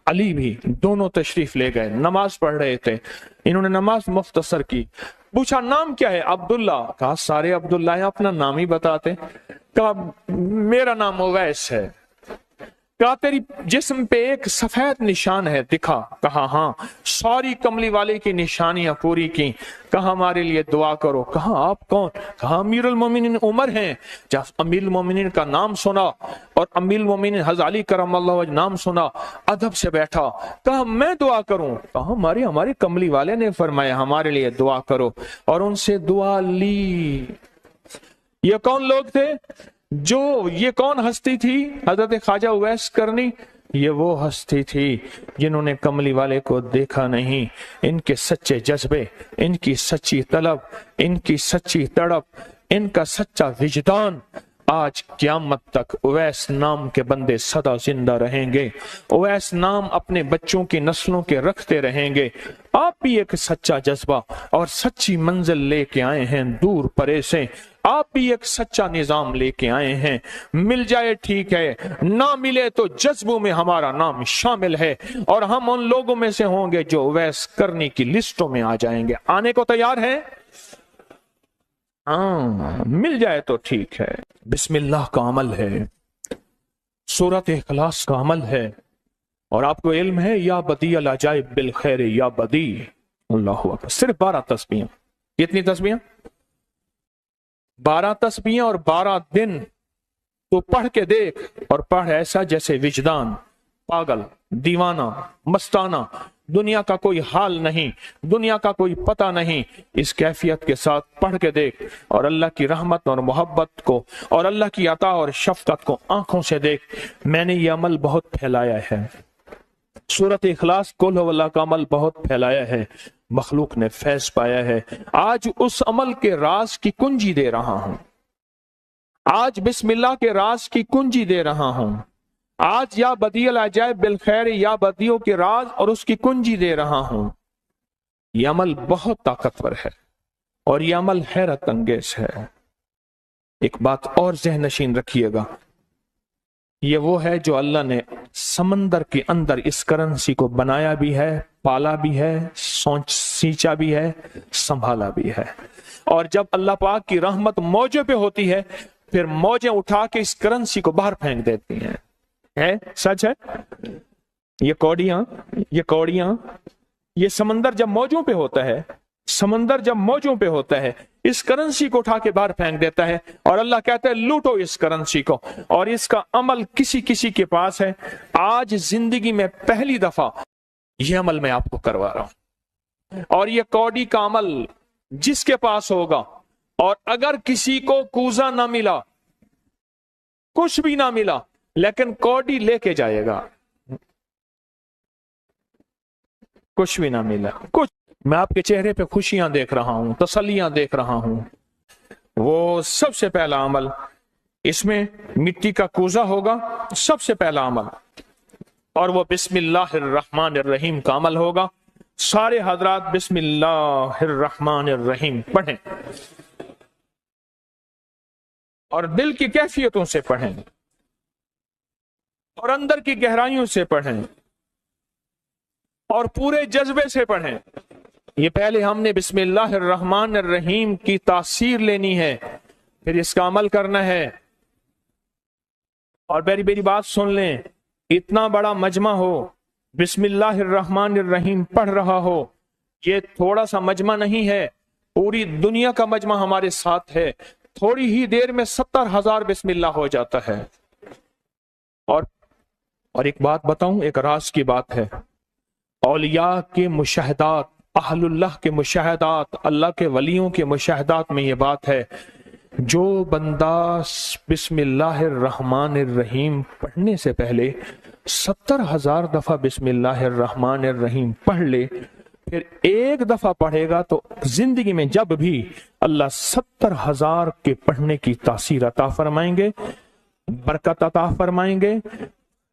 अली भी, दोनों तशरीफ ले गए, नमाज पढ़ रहे थे। इन्होंने नमाज मुख्तसर की। पूछा नाम क्या है? अब्दुल्ला। कहा सारे अब्दुल्ला हैं, अपना नाम ही बताते। कहा मेरा नाम उवैस है। कहा तेरी जिस्म पे एक सफेद निशान है, दिखा। कहा हाँ। सारी कमली वाले की निशानियां पूरी की। कहा हमारे लिए दुआ करो। कहा आप कौन? कहा अमीरुल मोमिनीन उमर हैं। जब अमीरुल मोमिनीन का नाम सुना और अमीरुल मोमिनीन हज़रत अली करमल्लाहु वजह नाम सुना, अदब से बैठा। कहा मैं दुआ करूं? कहा हमारे कमली वाले ने फरमाया हमारे लिए दुआ करो, और उनसे दुआ ली। ये कौन लोग थे? ये कौन हस्ती थी? हजरत ख्वाजा उवैस करनी। ये वो हस्ती थी जिन्होंने कमली वाले को देखा नहीं। इनके सच्चे जज्बे, इनकी सच्ची तलब, इनकी सच्ची तड़प, इनका सच्चा विजदान, आज क़यामत तक उवैस नाम के बंदे सदा जिंदा रहेंगे। उवैस नाम अपने बच्चों की नस्लों के रखते रहेंगे। आप भी एक सच्चा जज्बा और सच्ची मंजिल लेके आए हैं दूर परे से। आप भी एक सच्चा निजाम लेके आए हैं। मिल जाए ठीक है, ना मिले तो जज्बों में हमारा नाम शामिल है, और हम उन लोगों में से होंगे जो उवैस करने की लिस्टों में आ जाएंगे। आने को तैयार है? हाँ, मिल जाए तो ठीक है। बिस्मिल्लाह का अमल है, सूरत इखलास का अमल है, और आपको इल्म है या बदी अल अजाइब बिल खैर या बदी। अल्लाहु अकबर। सिर्फ 12 तस्बीहां। कितनी तस्बीहां? 12 तस्बीहां और 12 दिन। तो पढ़ के देख, और पढ़ ऐसा जैसे विजदान पागल, दीवाना, मस्ताना, दुनिया का कोई हाल नहीं, दुनिया का कोई पता नहीं। इस कैफियत के साथ पढ़ के देख, और अल्लाह की रहमत और मोहब्बत को और अल्लाह की अता और शफकत को आंखों से देख। मैंने ये अमल बहुत फैलाया है, सूरत इखलास कुल हुवल्लाह का अमल बहुत फैलाया है, मखलूक ने फैज पाया है। आज उस अमल के राज की कुंजी दे रहा हूं। आज बिस्मिल्लाह के राज की कुंजी दे रहा हूं। आज या बदीअल अजाइब बिल खैर या बदियों के राज और उसकी कुंजी दे रहा हूं। यह अमल बहुत ताकतवर है और यह अमल हैरत अंगेज है। एक बात और ज़हन नशीन रखिएगा, ये वो है जो अल्लाह ने समंदर के अंदर इस करेंसी को बनाया भी है, पाला भी है, सींचा भी है, संभाला भी है। और जब अल्लाह पाक की रहमत मौजे पे होती है, फिर मौजें उठा के इस करेंसी को बाहर फेंक देती हैं। है सच है। ये कौड़ियां, ये समंदर जब मौजों पे होता है, समंदर जब मौजों पे होता है, इस करेंसी को उठा के बाहर फेंक देता है, और अल्लाह कहता है लूटो इस करेंसी को। और इसका अमल किसी किसी के पास है। आज जिंदगी में पहली दफा यह अमल मैं आपको करवा रहा हूं, और यह कौड़ी का अमल जिसके पास होगा اور اگر کسی کو کوزہ نہ ملا، کچھ بھی نہ ملا، لیکن کوڈی لے کے جائے گا، کچھ بھی نہ ملا، کچھ، میں آپ کے چہرے پہ خوشیاں دیکھ رہا ہوں، تسلیاں دیکھ رہا ہوں، وہ سب سے پہلا عمل، اس میں مٹی کا کوزہ ہوگا، سب سے پہلا عمل، اور وہ بسم اللہ الرحمن الرحیم کا عمل ہوگا۔ سارے حضرات بسم اللہ الرحمن الرحیم پڑھیں، اور دل کی کیفیتوں سے پڑھیں، اور اندر کی گہرائیوں سے پڑھیں، اور پورے جذبے سے پڑھیں۔ یہ پہلے ہم نے بسم اللہ الرحمن الرحیم کی تاثیر لینی ہے، پھر اس کا عمل کرنا ہے۔ اور میری بات سن لیں، اتنا بڑا مجمع ہو، بسم اللہ الرحمن الرحیم پڑھ رہا ہو، یہ تھوڑا سا مجمع نہیں ہے، پوری دنیا کا مجمع ہمارے ساتھ ہے، تھوڑی ہی دیر میں 70,000 بسم اللہ ہو جاتا ہے۔ اور ایک بات بتاؤں، ایک راز کی بات ہے، اولیاء کے مشاہدات، اہل اللہ کے مشاہدات، اللہ کے ولیوں کے مشاہدات میں یہ بات ہے، جو بندہ بسم اللہ الرحمن الرحیم پڑھنے سے پہلے 70,000 دفعہ بسم اللہ الرحمن الرحیم پڑھ لے، پھر ایک دفعہ پڑھے گا تو زندگی میں جب بھی اللہ 70,000 کے پڑھنے کی تاثیر عطا فرمائیں گے، برکت عطا فرمائیں گے،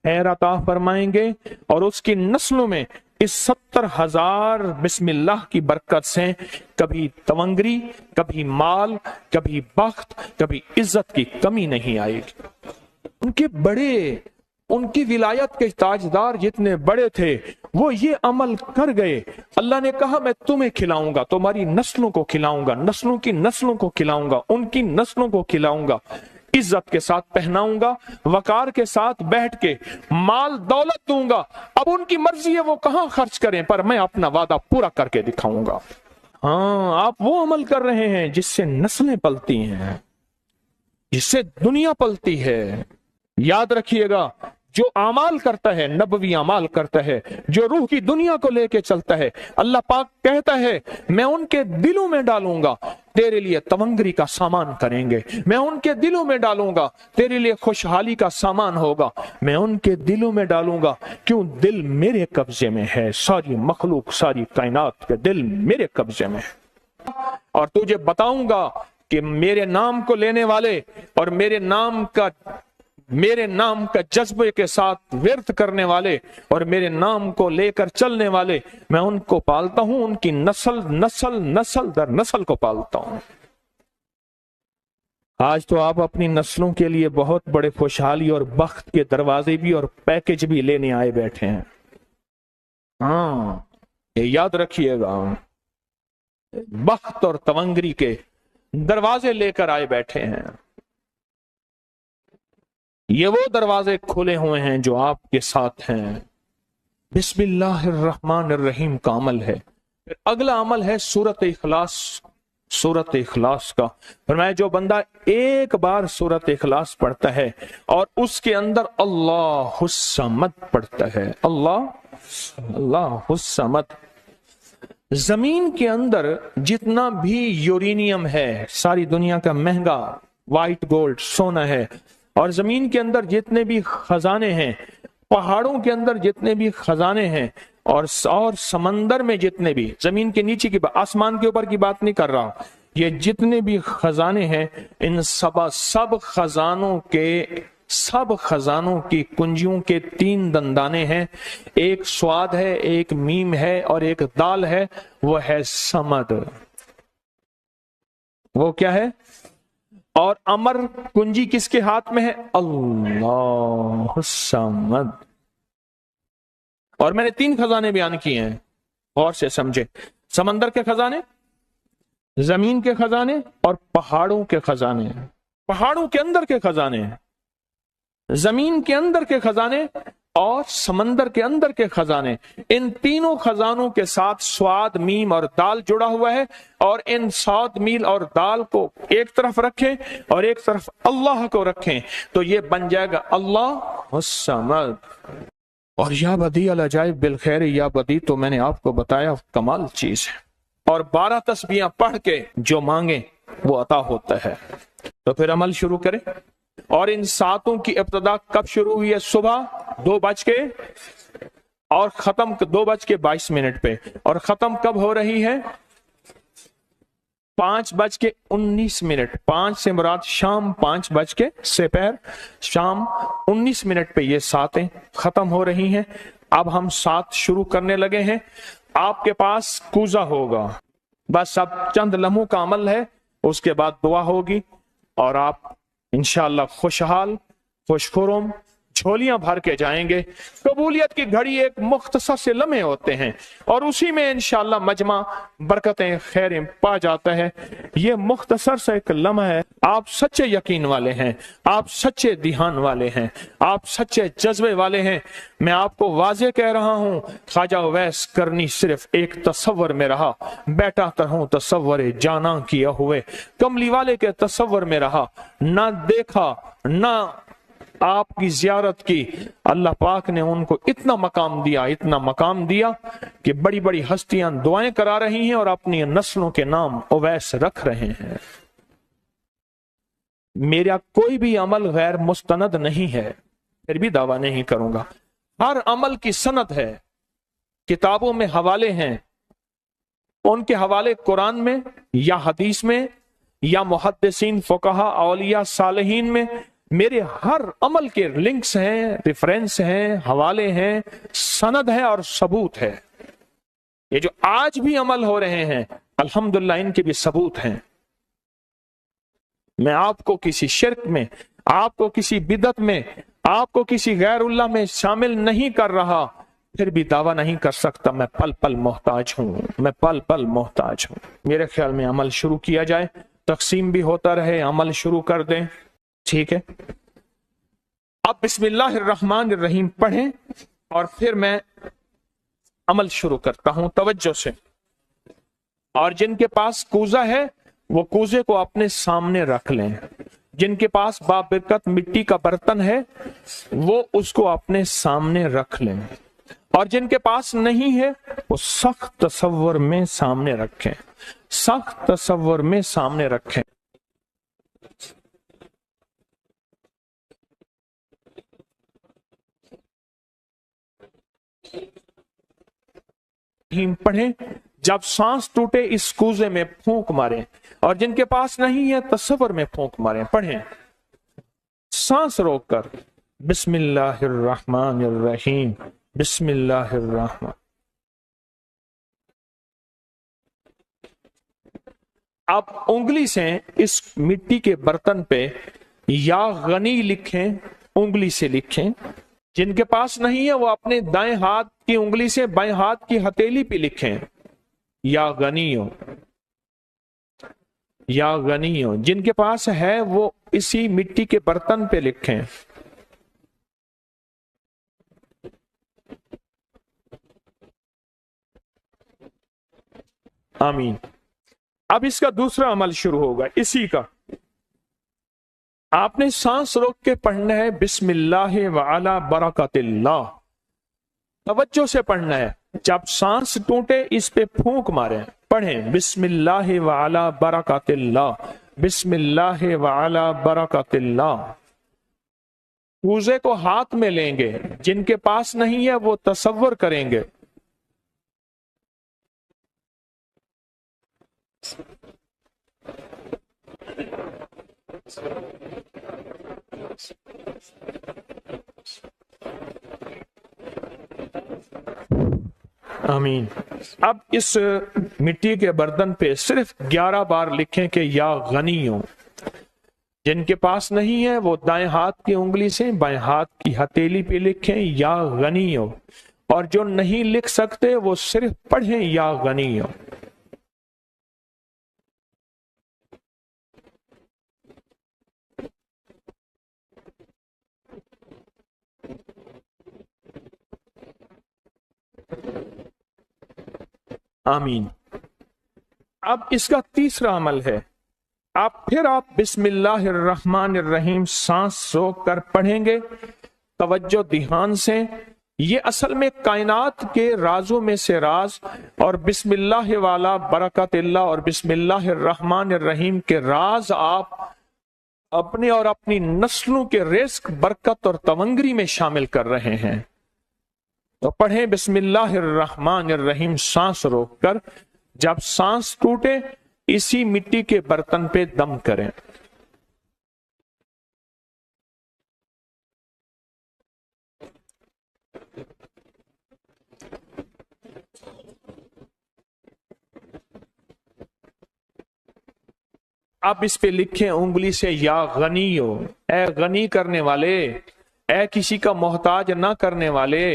خیر عطا فرمائیں گے، اور اس کی نسلوں میں اس 70,000 بسم اللہ کی برکت سے کبھی تونگری، کبھی مال، کبھی بخت، کبھی عزت کی کمی نہیں آئے گی۔ ان کے بڑے، ان کی ولایت کے تاجدار جتنے بڑے تھے، وہ یہ عمل کر گئے، اللہ نے کہا میں تمہیں کھلاؤں گا، تمہاری نسلوں کو کھلاؤں گا، نسلوں کی نسلوں کو کھلاؤں گا، ان کی نسلوں کو کھلاؤں گا، عزت کے ساتھ پہناؤں گا، وقار کے ساتھ بیٹھ کے مال دولت دوں گا، اب ان کی مرضی ہے وہ کہاں خرچ کریں، پر میں اپنا وعدہ پورا کر کے دکھاؤں گا۔ ہاں، آپ وہ عمل کر رہے ہیں جس سے نسلیں پلتی ہیں، جس سے دنیا پلتی ہے۔ یاد رکھیے گا، جو اعمال کرتا ہے، نبوی اعمال کرتا ہے، جو روح کی دنیا کو لے کے چلتا ہے، اللہ پاک کہتا ہے میں ان کے دلوں میں ڈالوں گا، تیرے لیے تونگری کا سامان کریں گے، میں ان کے دلوں میں ڈالوں گا، تیرے لیے خوشحالی کا سامان ہوگا، میں ان کے دلوں میں ڈالوں گا، کیوں؟ دل میرے قبضے میں ہے، ساری مخلوق، ساری کائنات کے دل میرے قبضے میں ہے۔ اور تجھے بتاؤں گا کہ میرے نام کو لینے والے اور میرے نام کا جذبے کے ساتھ ورد کرنے والے اور میرے نام کو لے کر چلنے والے، میں ان کو پالتا ہوں، ان کی نسل در نسل کو پالتا ہوں۔ آج تو آپ اپنی نسلوں کے لیے بہت بڑے خوشحالی اور بخت کے دروازے بھی اور پیکج بھی لینے آئے بیٹھے ہیں۔ ہاں، یہ یاد رکھیے گا، بخت اور تونگری کے دروازے لے کر آئے بیٹھے ہیں۔ یہ وہ دروازے کھلے ہوئے ہیں جو آپ کے ساتھ ہیں۔ بسم اللہ الرحمن الرحیم کا عمل ہے۔ پھر اگلا عمل ہے سورۃ اخلاص، سورۃ اخلاص کا۔ فرمایا جو بندہ ایک بار سورۃ اخلاص پڑھتا ہے اور اس کے اندر اللہ الصمد پڑھتا ہے، اللہ الصمد، زمین کے اندر جتنا بھی یورینیم ہے، ساری دنیا کا مہنگا وائٹ گولڈ سونا ہے، اور زمین کے اندر جتنے بھی خزانے ہیں، پہاڑوں کے اندر جتنے بھی خزانے ہیں، اور سمندر میں جتنے بھی، زمین کے نیچے کی بات، آسمان کے اوپر کی بات نہیں کر رہا، یہ جتنے بھی خزانے ہیں، ان سب خزانوں کی کنجیوں کے 3 دندانے ہیں، ایک سواد ہے، ایک میم ہے، اور ایک دال ہے، وہ ہے سمد۔ وہ کیا ہے؟ اور امر کنجی کس کے ہاتھ میں ہے؟ اللہ الصمد۔ اور میں نے 3 خزانے بیان کیے ہیں، غور سے سمجھے، سمندر کے خزانے، زمین کے خزانے، اور پہاڑوں کے خزانے، پہاڑوں کے اندر کے خزانے، زمین کے اندر کے خزانے، اور سمندر کے اندر کے خزانے۔ ان تینوں خزانوں کے ساتھ سواد، میم اور دال جڑا ہوا ہے، اور ان سواد، میم اور دال کو ایک طرف رکھیں اور ایک طرف اللہ کو رکھیں تو یہ بن جائے گا اللہ الصمد۔ اور یا بدی العجائب بالخیر، یا بدی تو میں نے آپ کو بتایا کمال چیز ہے۔ اور 12 تسبیحاں پڑھ کے جو مانگیں वो अता होता है। तो फिर अमल शुरू करें। और इन सातों की इब्तिदा कब शुरू हुई है? सुबह 2 बज के और खत्म 2:22 पे, और खत्म कब हो रही है? 5:19। 5 से मुराद शाम 5 बज के सेपहर शाम 19 पे ये सातें खत्म हो रही हैं। अब हम 7 शुरू करने लगे हैं। आपके पास कूजा होगा, बस अब चंद लम्हों का अमल है, उसके बाद दुआ होगी और आप इंशाअल्लाह खुशहाल खुशखुरम झोलियां भर के जाएंगे। कबूलियत की घड़ी एक मुख्तसर से लम्हे होते हैं और उसी में इंशाअल्लाह मजमा बरकतें खैरें पा जाता है। ये मुख्तसर सा एक लम्हा है। आप सच्चे यकीन वाले हैं, आप सच्चे ध्यान वाले हैं, आप सच्चे जज्बे वाले हैं। मैं आपको वाजे कह रहा हूं, ख्वाजा उवैस करनी सिर्फ एक तसव्वुर में रहा, बैठा तरहूं तसव्वुर जाना किया हुए। कमली वाले के तसव्वुर में रहा, ना देखा ना आपकी जियारत की। अल्लाह पाक ने उनको इतना मकाम दिया कि बड़ी बड़ी हस्तियां दुआएं करा रही हैं और अपनी नस्लों के नाम उवैस रख रहे हैं। मेरा कोई भी अमल गैर मुस्तनद नहीं है, फिर भी दावा नहीं करूंगा। हर अमल की सनद है, किताबों में हवाले हैं, उनके हवाले कुरान में या हदीस में या मुहद्दिसीन फुकहा औलिया सालिहीन में। मेरे हर अमल के लिंक्स हैं, रेफरेंस हैं, हवाले हैं, सनद है और सबूत है। ये जो आज भी अमल हो रहे हैं अल्हम्दुलिल्लाह इनके भी सबूत हैं। मैं आपको किसी शिर्क में, आपको किसी बिदत में, आपको किसी गैरुल्लाह में शामिल नहीं कर रहा, फिर भी दावा नहीं कर सकता मैं पल पल मोहताज हूं, मैं पल पल मोहताज हूं। मेरे ख्याल में अमल शुरू किया जाए, तकसीम भी होता रहे, अमल शुरू कर दें, ठीक है। अब बिस्मिल्लाहिर्रहमानिर्रहीम पढ़ें और फिर मैं अमल शुरू करता हूं तवज्जो से। और जिनके पास कूजा है वो कूजे को अपने सामने रख लें। जिनके पास बाबरकत मिट्टी का बर्तन है वो उसको अपने सामने रख लें। और जिनके पास नहीं है वो सख्त तसव्वुर में सामने रखें, सख्त तसव्वुर में सामने रखें। पढ़ें, जब सांस टूटे इस कूजे में फूंक मारें। और जिनके पास नहीं है तसव्वुर में फूंक मारें। पढ़ें सांस रोककर, बिस्मिल्लाहिर्रहमानिर्रहीम, बिस्मिल्लाहिर्रहमान। आप उंगली से इस मिट्टी के बर्तन पे या गनी लिखें, उंगली से लिखें। जिनके पास नहीं है वो अपने दाएं हाथ की उंगली से बाएं हाथ की हथेली पे लिखें, या गनियो, या गनियो। जिनके पास है वो इसी मिट्टी के बर्तन पे लिखें। आमीन। अब इसका दूसरा अमल शुरू होगा इसी का। आपने सांस रोक के पढ़ना है बिस्मिल्लाह व अला बरकतिल्लाह। तवज्जो से पढ़ना है। जब सांस टूटे इस पे फूंक मारे। पढ़ें बिस्मिल्लाह व अला बरकतिल्लाह, बिस्मिल्लाह व अला बरकतिल्लाह। कूजे को हाथ में लेंगे। जिनके पास नहीं है वो तसव्वुर करेंगे आमीन। अब इस मिट्टी के बर्तन पे सिर्फ 11 बार लिखें कि या गनियो। जिनके पास नहीं है वो दाएं हाथ की उंगली से बाएं हाथ की हथेली पे लिखें या गनियो। और जो नहीं लिख सकते वो सिर्फ पढ़ें या गनियो। आमीन। अब इसका तीसरा अमल है। आप बिस्मिल्लाहिर्रहमानिर्रहीम सांस रोक कर पढ़ेंगे तवज्जो ध्यान से। یہ اصل میں کائنات کے رازوں میں سے راز، اور بسم اللہ والا برکت اللہ اور بسم اللہ الرحمن الرحیم کے راز آپ اپنے اور اپنی نسلوں کے رزق، برکت اور تونگری میں شامل کر رہے ہیں۔ تو پڑھیں بسم اللہ الرحمن الرحیم سانس روک کر، جب سانس ٹوٹے اسی مٹی کے برتن پہ دم کریں۔ اب اس پہ لکھیں انگلی سے یا غنیو، اے غنی کرنے والے، اے کسی کا محتاج نہ کرنے والے،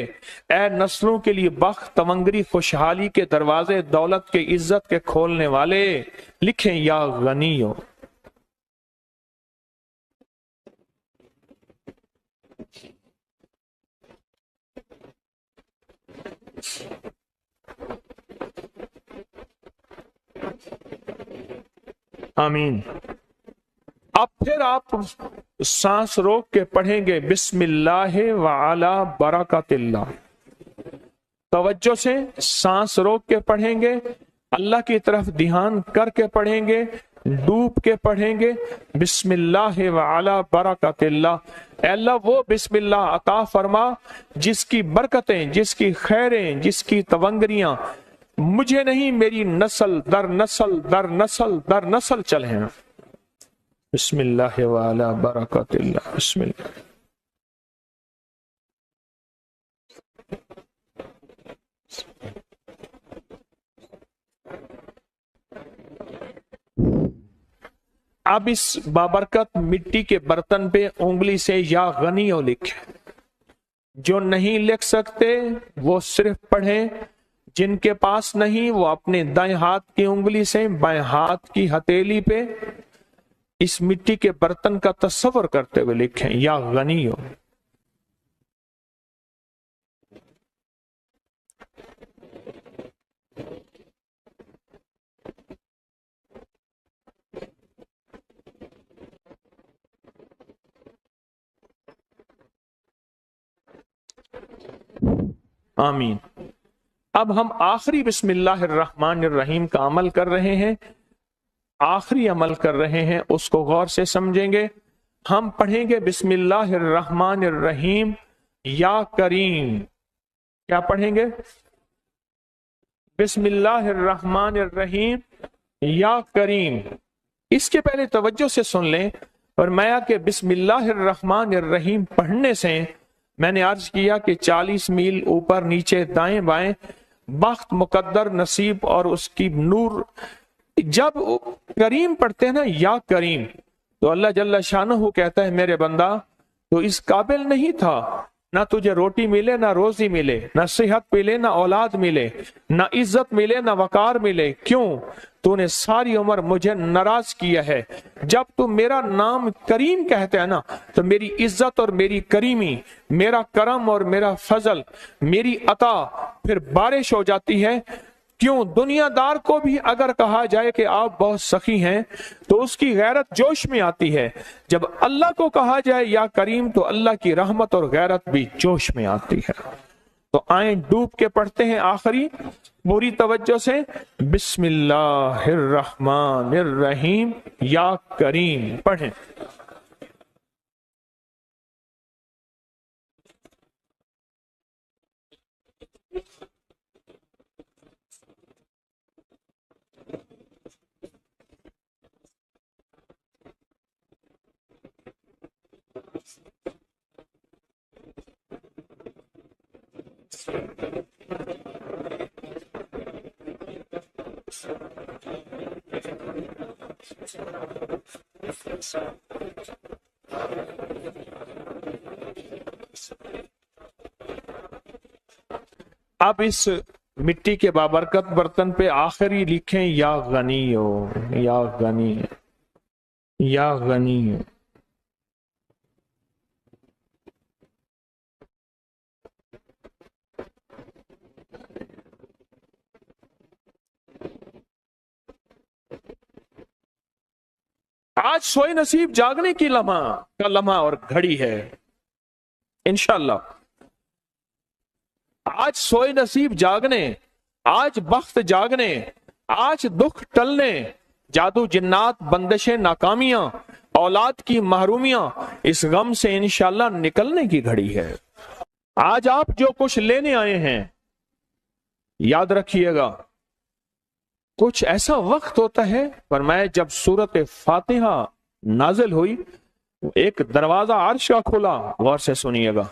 اے نسلوں کے لیے بخت، تمنگری، خوشحالی کے دروازے، دولت کے، عزت کے کھولنے والے، لکھیں یا غنیو۔ آمین۔ اب پھر آپ سانس روک کے پڑھیں گے بسم اللہ وعلی برکت اللہ۔ توجہ سے سانس روک کے پڑھیں گے، اللہ کی طرف دھیان کر کے پڑھیں گے، ڈوب کے پڑھیں گے بسم اللہ وعلی برکت اللہ۔ اے اللہ وہ بسم اللہ عطا فرما جس کی برکتیں، جس کی خیریں، جس کی تونگریاں مجھے نہیں، میری نسل در نسل در نسل در نسل چلیں۔ بسم اللہ وعلی برکت اللہ۔ بسم اللہ۔ اب اس بابرکت مٹی کے برتن پہ انگلی سے یا غنیو لکھیں۔ جو نہیں لکھ سکتے وہ صرف پڑھیں، جن کے پاس نہیں وہ اپنے دائیں ہاتھ کی انگلی سے بائیں ہاتھ کی ہتھیلی پہ اس مٹی کے برتن کا تصور کرتے ہوئے لکھیں یا غنیو۔ آمین۔ اب ہم آخری بسم اللہ الرحمن الرحیم کا عمل کر رہے ہیں، آخری عمل کر رہے ہیں، اس کو غور سے سمجھیں گے۔ ہم پڑھیں گے بسم اللہ الرحمن الرحیم یا کریم۔ کیا پڑھیں گے؟ بسم اللہ الرحمن الرحیم یا کریم۔ اس کے پہلے توجہ سے سن لیں، فرمایا کہ بسم اللہ الرحمن الرحیم پڑھنے سے میں نے عرض کیا کہ 40 میل اوپر نیچے دائیں بائیں بخت، مقدر، نصیب اور اس کی نور۔ جب کریم پڑھتے ہیں نا یا کریم، تو اللہ جل شانہ کہتا ہے میرے بندہ تو اس قابل نہیں تھا، نہ تجھے روٹی ملے، نہ روزی ملے، نہ صحت ملے، نہ اولاد ملے، نہ عزت ملے، نہ وقار ملے۔ کیوں؟ تو نے ساری عمر مجھے ناراض کیا ہے۔ جب تو میرا نام کریم کہتے ہیں نا تو میری عزت اور میری کریمی، میرا کرم اور میرا فضل، میری عطا پھر بارش ہو جاتی ہے۔ کیوں؟ دنیا دار کو بھی اگر کہا جائے کہ آپ بہت سخی ہیں تو اس کی غیرت جوش میں آتی ہے، جب اللہ کو کہا جائے یا کریم تو اللہ کی رحمت اور غیرت بھی جوش میں آتی ہے۔ تو آئیں ڈوب کے پڑھتے ہیں آخری پوری توجہ سے بسم اللہ الرحمن الرحیم یا کریم پڑھیں۔ اب اس مٹی کے بابرکت برتن پہ آخری لکھیں یا غنیو، یا غنی، یا غنی۔ آج سوئے نصیب جاگنے کی لمحہ اور گھڑی ہے انشاءاللہ۔ آج سوئے نصیب جاگنے، آج بخت جاگنے، آج دکھ ٹلنے، جادو جنات بندشیں ناکامیاں، اولاد کی محرومیاں، اس غم سے انشاءاللہ نکلنے کی گھڑی ہے۔ آج آپ جو کچھ لینے آئے ہیں، یاد رکھیے گا کچھ ایسا وقت ہوتا ہے، فرمایا جب سورت فاتحہ نازل ہوئی ایک دروازہ عرش کا کھلا، غور سے سنیے گا،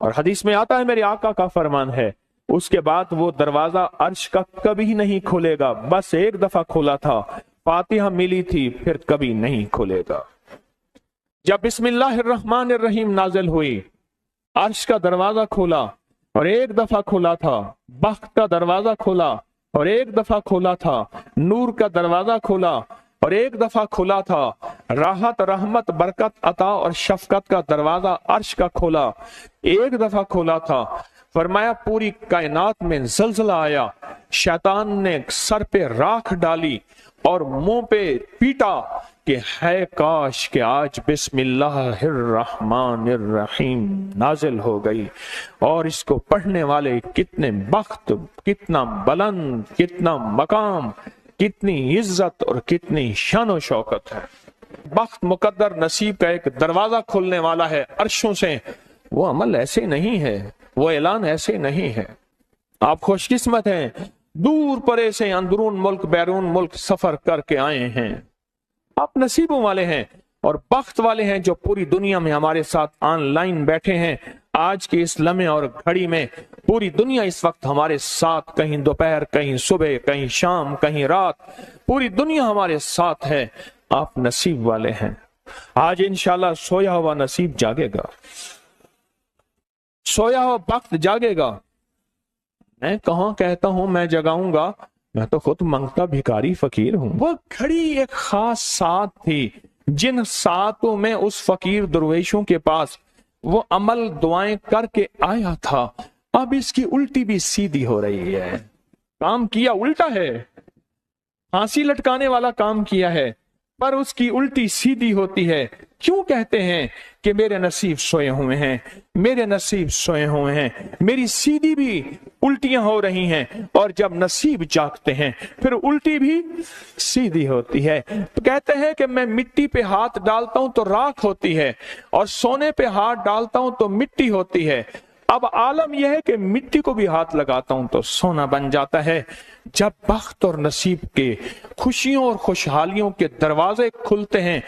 اور حدیث میں آتا ہے میرے آقا کا فرمان ہے اس کے بعد وہ دروازہ عرش کا کبھی نہیں کھلے گا، بس ایک دفعہ کھلا تھا، فاتحہ ملی تھی، پھر کبھی نہیں کھلے گا۔ جب بسم اللہ الرحمن الرحیم نازل ہوئی، عرش کا دروازہ کھولا اور ایک دفعہ کھلا تھا، بخت کا دروازہ کھولا اور ایک دفعہ کھولا تھا، نور کا دروازہ کھولا اور ایک دفعہ کھلا تھا، راحت رحمت برکت عطا اور شفقت کا دروازہ عرش کا کھولا، ایک دفعہ کھولا تھا، فرمایا پوری کائنات میں زلزلہ آیا، شیطان نے سر پہ راکھ ڈالی اور منہ پہ پیٹا کہ ہے کاش کہ آج بسم اللہ الرحمن الرحیم نازل ہو گئی، اور اس کو پڑھنے والے کتنے بخت، کتنا بلند، کتنا مقام، کتنی عزت اور کتنی شان و شوکت ہے۔ بخت مقدر نصیب کا ایک دروازہ کھلنے والا ہے عرشوں سے، وہ عمل ایسے نہیں ہے، وہ اعلان ایسے نہیں ہے۔ آپ خوش قسمت ہیں، دور پرے سے اندرون ملک بیرون ملک سفر کر کے آئے ہیں، آپ نصیبوں والے ہیں اور بخت والے ہیں جو پوری دنیا میں ہمارے ساتھ آن لائن بیٹھے ہیں۔ آج کے اس لمحے اور گھڑی میں پوری دنیا اس وقت ہمارے ساتھ، کہیں دوپہر، کہیں صبح، کہیں شام، کہیں رات، پوری دنیا ہمارے ساتھ ہے، آپ نصیب والے ہیں۔ آج انشاءاللہ سویا ہوا نصیب جاگے گا، سویا ہوا وقت جاگے گا۔ میں کہاں کہتا ہوں میں جگاؤں گا، میں تو خود منگتا بھکاری فقیر ہوں۔ وہ گھڑی ایک خاص ساعت تھی، جن ساعتوں میں اس فقیر درویشوں کے پاس وہ عمل دعائیں کر کے آیا تھا، اب اس کی الٹی بھی سیدھی ہو رہی ہے۔ کام کیا الٹا ہے، پھانسی لٹکانے والا کام کیا ہے، پر اس کی الٹی سیدھی ہوتی ہے۔ کیوں کہتے ہیں کہ میرے نصیب سوئے ہوئے ہیں، میرے نصیب سوئے ہوئے ہیں، میری سیدھی بھی الٹیاں ہو رہی ہیں، اور جب نصیب جاگتے ہیں پھر الٹی بھی سیدھی ہوتی ہے۔ تو کہتے ہیں کہ میں مٹی پہ ہاتھ ڈالتا ہوں تو راکھ ہوتی ہے، اور سونے پہ ہاتھ ڈالتا ہوں تو مٹی ہوتی ہے۔ اب عالم یہ ہے کہ مٹی کو بھی ہاتھ لگاتا ہوں تو سونا بن جاتا ہے۔ جب بخت اور نصیب کے خوشیوں اور خوشحالیوں کے دروازے کھلتے ہیں